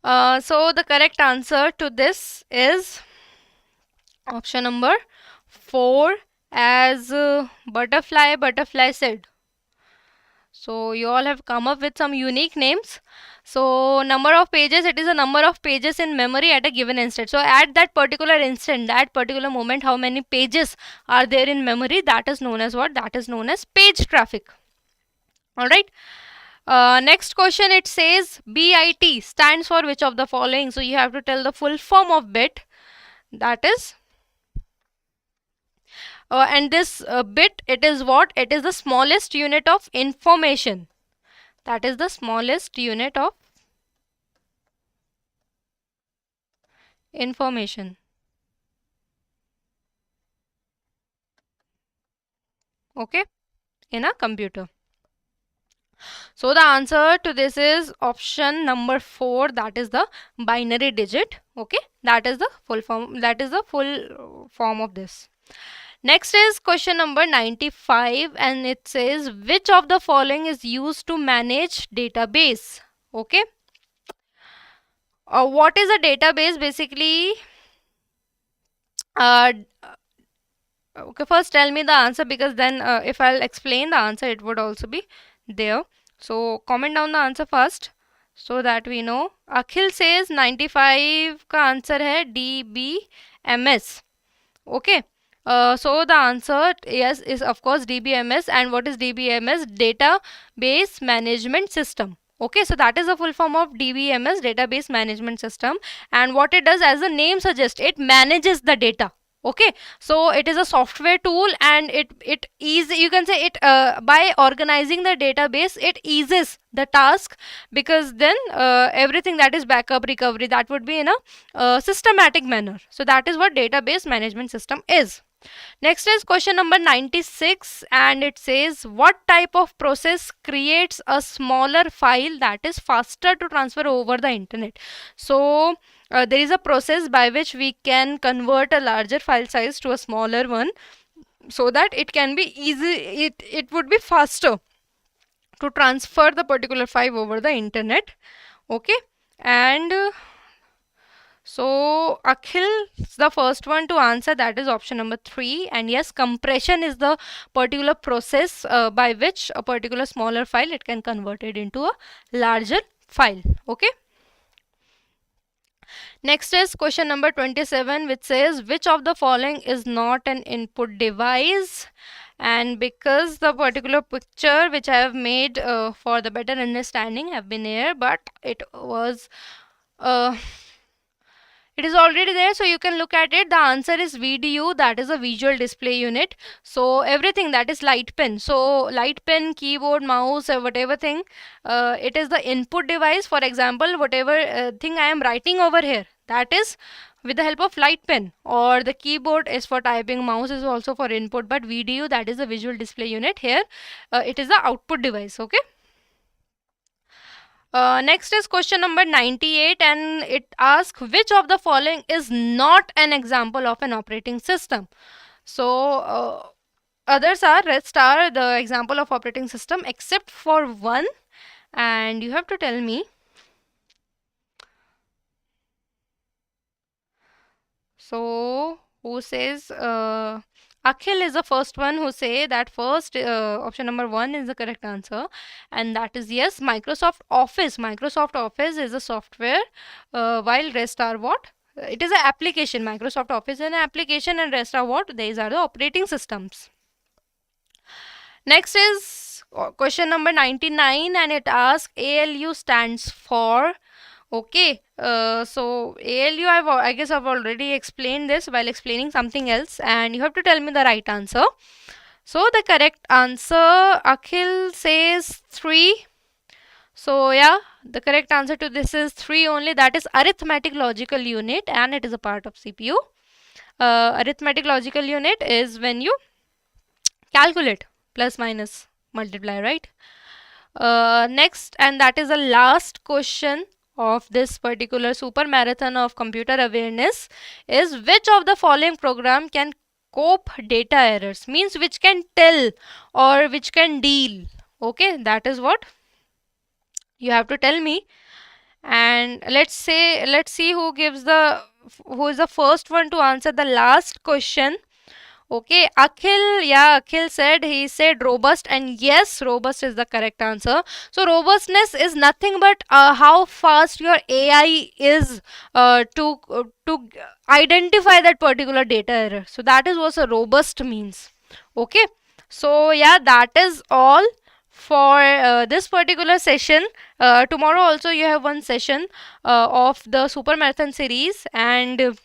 So the correct answer to this is option number 4, as butterfly said. So you all have come up with some unique names. So number of pages, it is a number of pages in memory at a given instant. So at that particular instant, that particular moment, how many pages are there in memory, that is known as what? That is known as page traffic. Alright. Next question, it says BIT stands for which of the following? So you have to tell the full form of bit. That is, and this bit, it is what? It is the smallest unit of information. That is the smallest unit of information. Okay, in a computer. So the answer to this is option number 4, that is the binary digit. Okay, that is the full form, that is the full form of this. Next is question number 95, and it says which of the following is used to manage database? Okay. What is a database? Basically, okay, first tell me the answer, because then if I'll explain the answer, it would also be there. So comment down the answer first so that we know. Akhil says 95 का answer है DBMS. Okay. So the answer, yes, is of course DBMS. And what is DBMS? Database Management System. Okay, so that is the full form of DBMS, Database Management System. And what it does, as the name suggests, it manages the data. Okay, so it is a software tool, and it ease, you can say it, by organizing the database, it eases the task, because then everything that is backup, recovery, that would be in a systematic manner. So that is what database management system is. Next is question number 96, and it says what type of process creates a smaller file that is faster to transfer over the internet? So there is a process by which we can convert a larger file size to a smaller one, so that it can be easy, it would be faster to transfer the particular file over the internet. Okay, and so Akhil is the first one to answer, that is option number 3. And yes, compression is the particular process by which a particular smaller file, it can convert it into a larger file. Okay. Next is question number 27, which says which of the following is not an input device? And because the particular picture which I have made for the better understanding have been here, but it was it is already there, so you can look at it. The answer is VDU, that is a visual display unit. So everything that is light pen, so light pen, keyboard, mouse, or whatever thing, it is the input device. For example, whatever thing I am writing over here, that is with the help of light pen, or the keyboard is for typing, mouse is also for input, but VDU, that is the visual display unit, here it is the output device. Okay. Next is question number 98, and it asks which of the following is not an example of an operating system. So others are, rest are the example of operating system except for one, and you have to tell me. So who says Akhil is the first one who say that first option number 1 is the correct answer, and that is yes, Microsoft Office. Microsoft Office is a software, while rest are what? It is an application. Microsoft Office is an application, and rest are what? These are the operating systems. Next is question number 99, and it asks ALU stands for. Okay, so ALU, I guess I've already explained this while explaining something else, and you have to tell me the right answer. So the correct answer, Akhil says 3. So yeah, the correct answer to this is 3 only. That is arithmetic logical unit, and it is a part of CPU. Arithmetic logical unit is when you calculate, plus minus multiply, right? Next, and that is the last question of this particular super marathon of computer awareness, is which of the following program can cope data errors, means which can tell or which can deal. Okay, that is what you have to tell me. And let's see who is the first one to answer the last question. Okay, Akhil, yeah, Akhil said, he said robust, and yes, robust is the correct answer. So robustness is nothing but how fast your AI is to identify that particular data error. So that is what a robust means. Okay, so yeah, that is all for this particular session. Tomorrow also you have one session of the Super Marathon series, and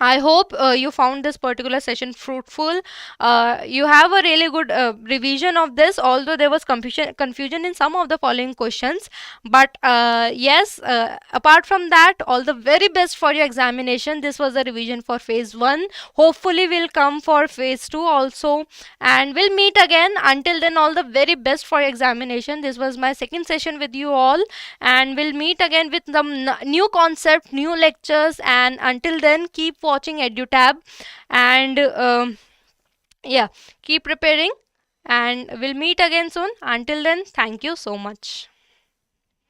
I hope you found this particular session fruitful. You have a really good revision of this, although there was confusion in some of the following questions. But yes, apart from that, all the very best for your examination. This was a revision for phase 1. Hopefully, we'll come for phase 2 also. And we'll meet again. Until then, all the very best for your examination. This was my second session with you all. And we'll meet again with some new concept, new lectures. And until then, keep watching EduTap, and yeah, keep preparing, and we'll meet again soon. Until then, thank you so much.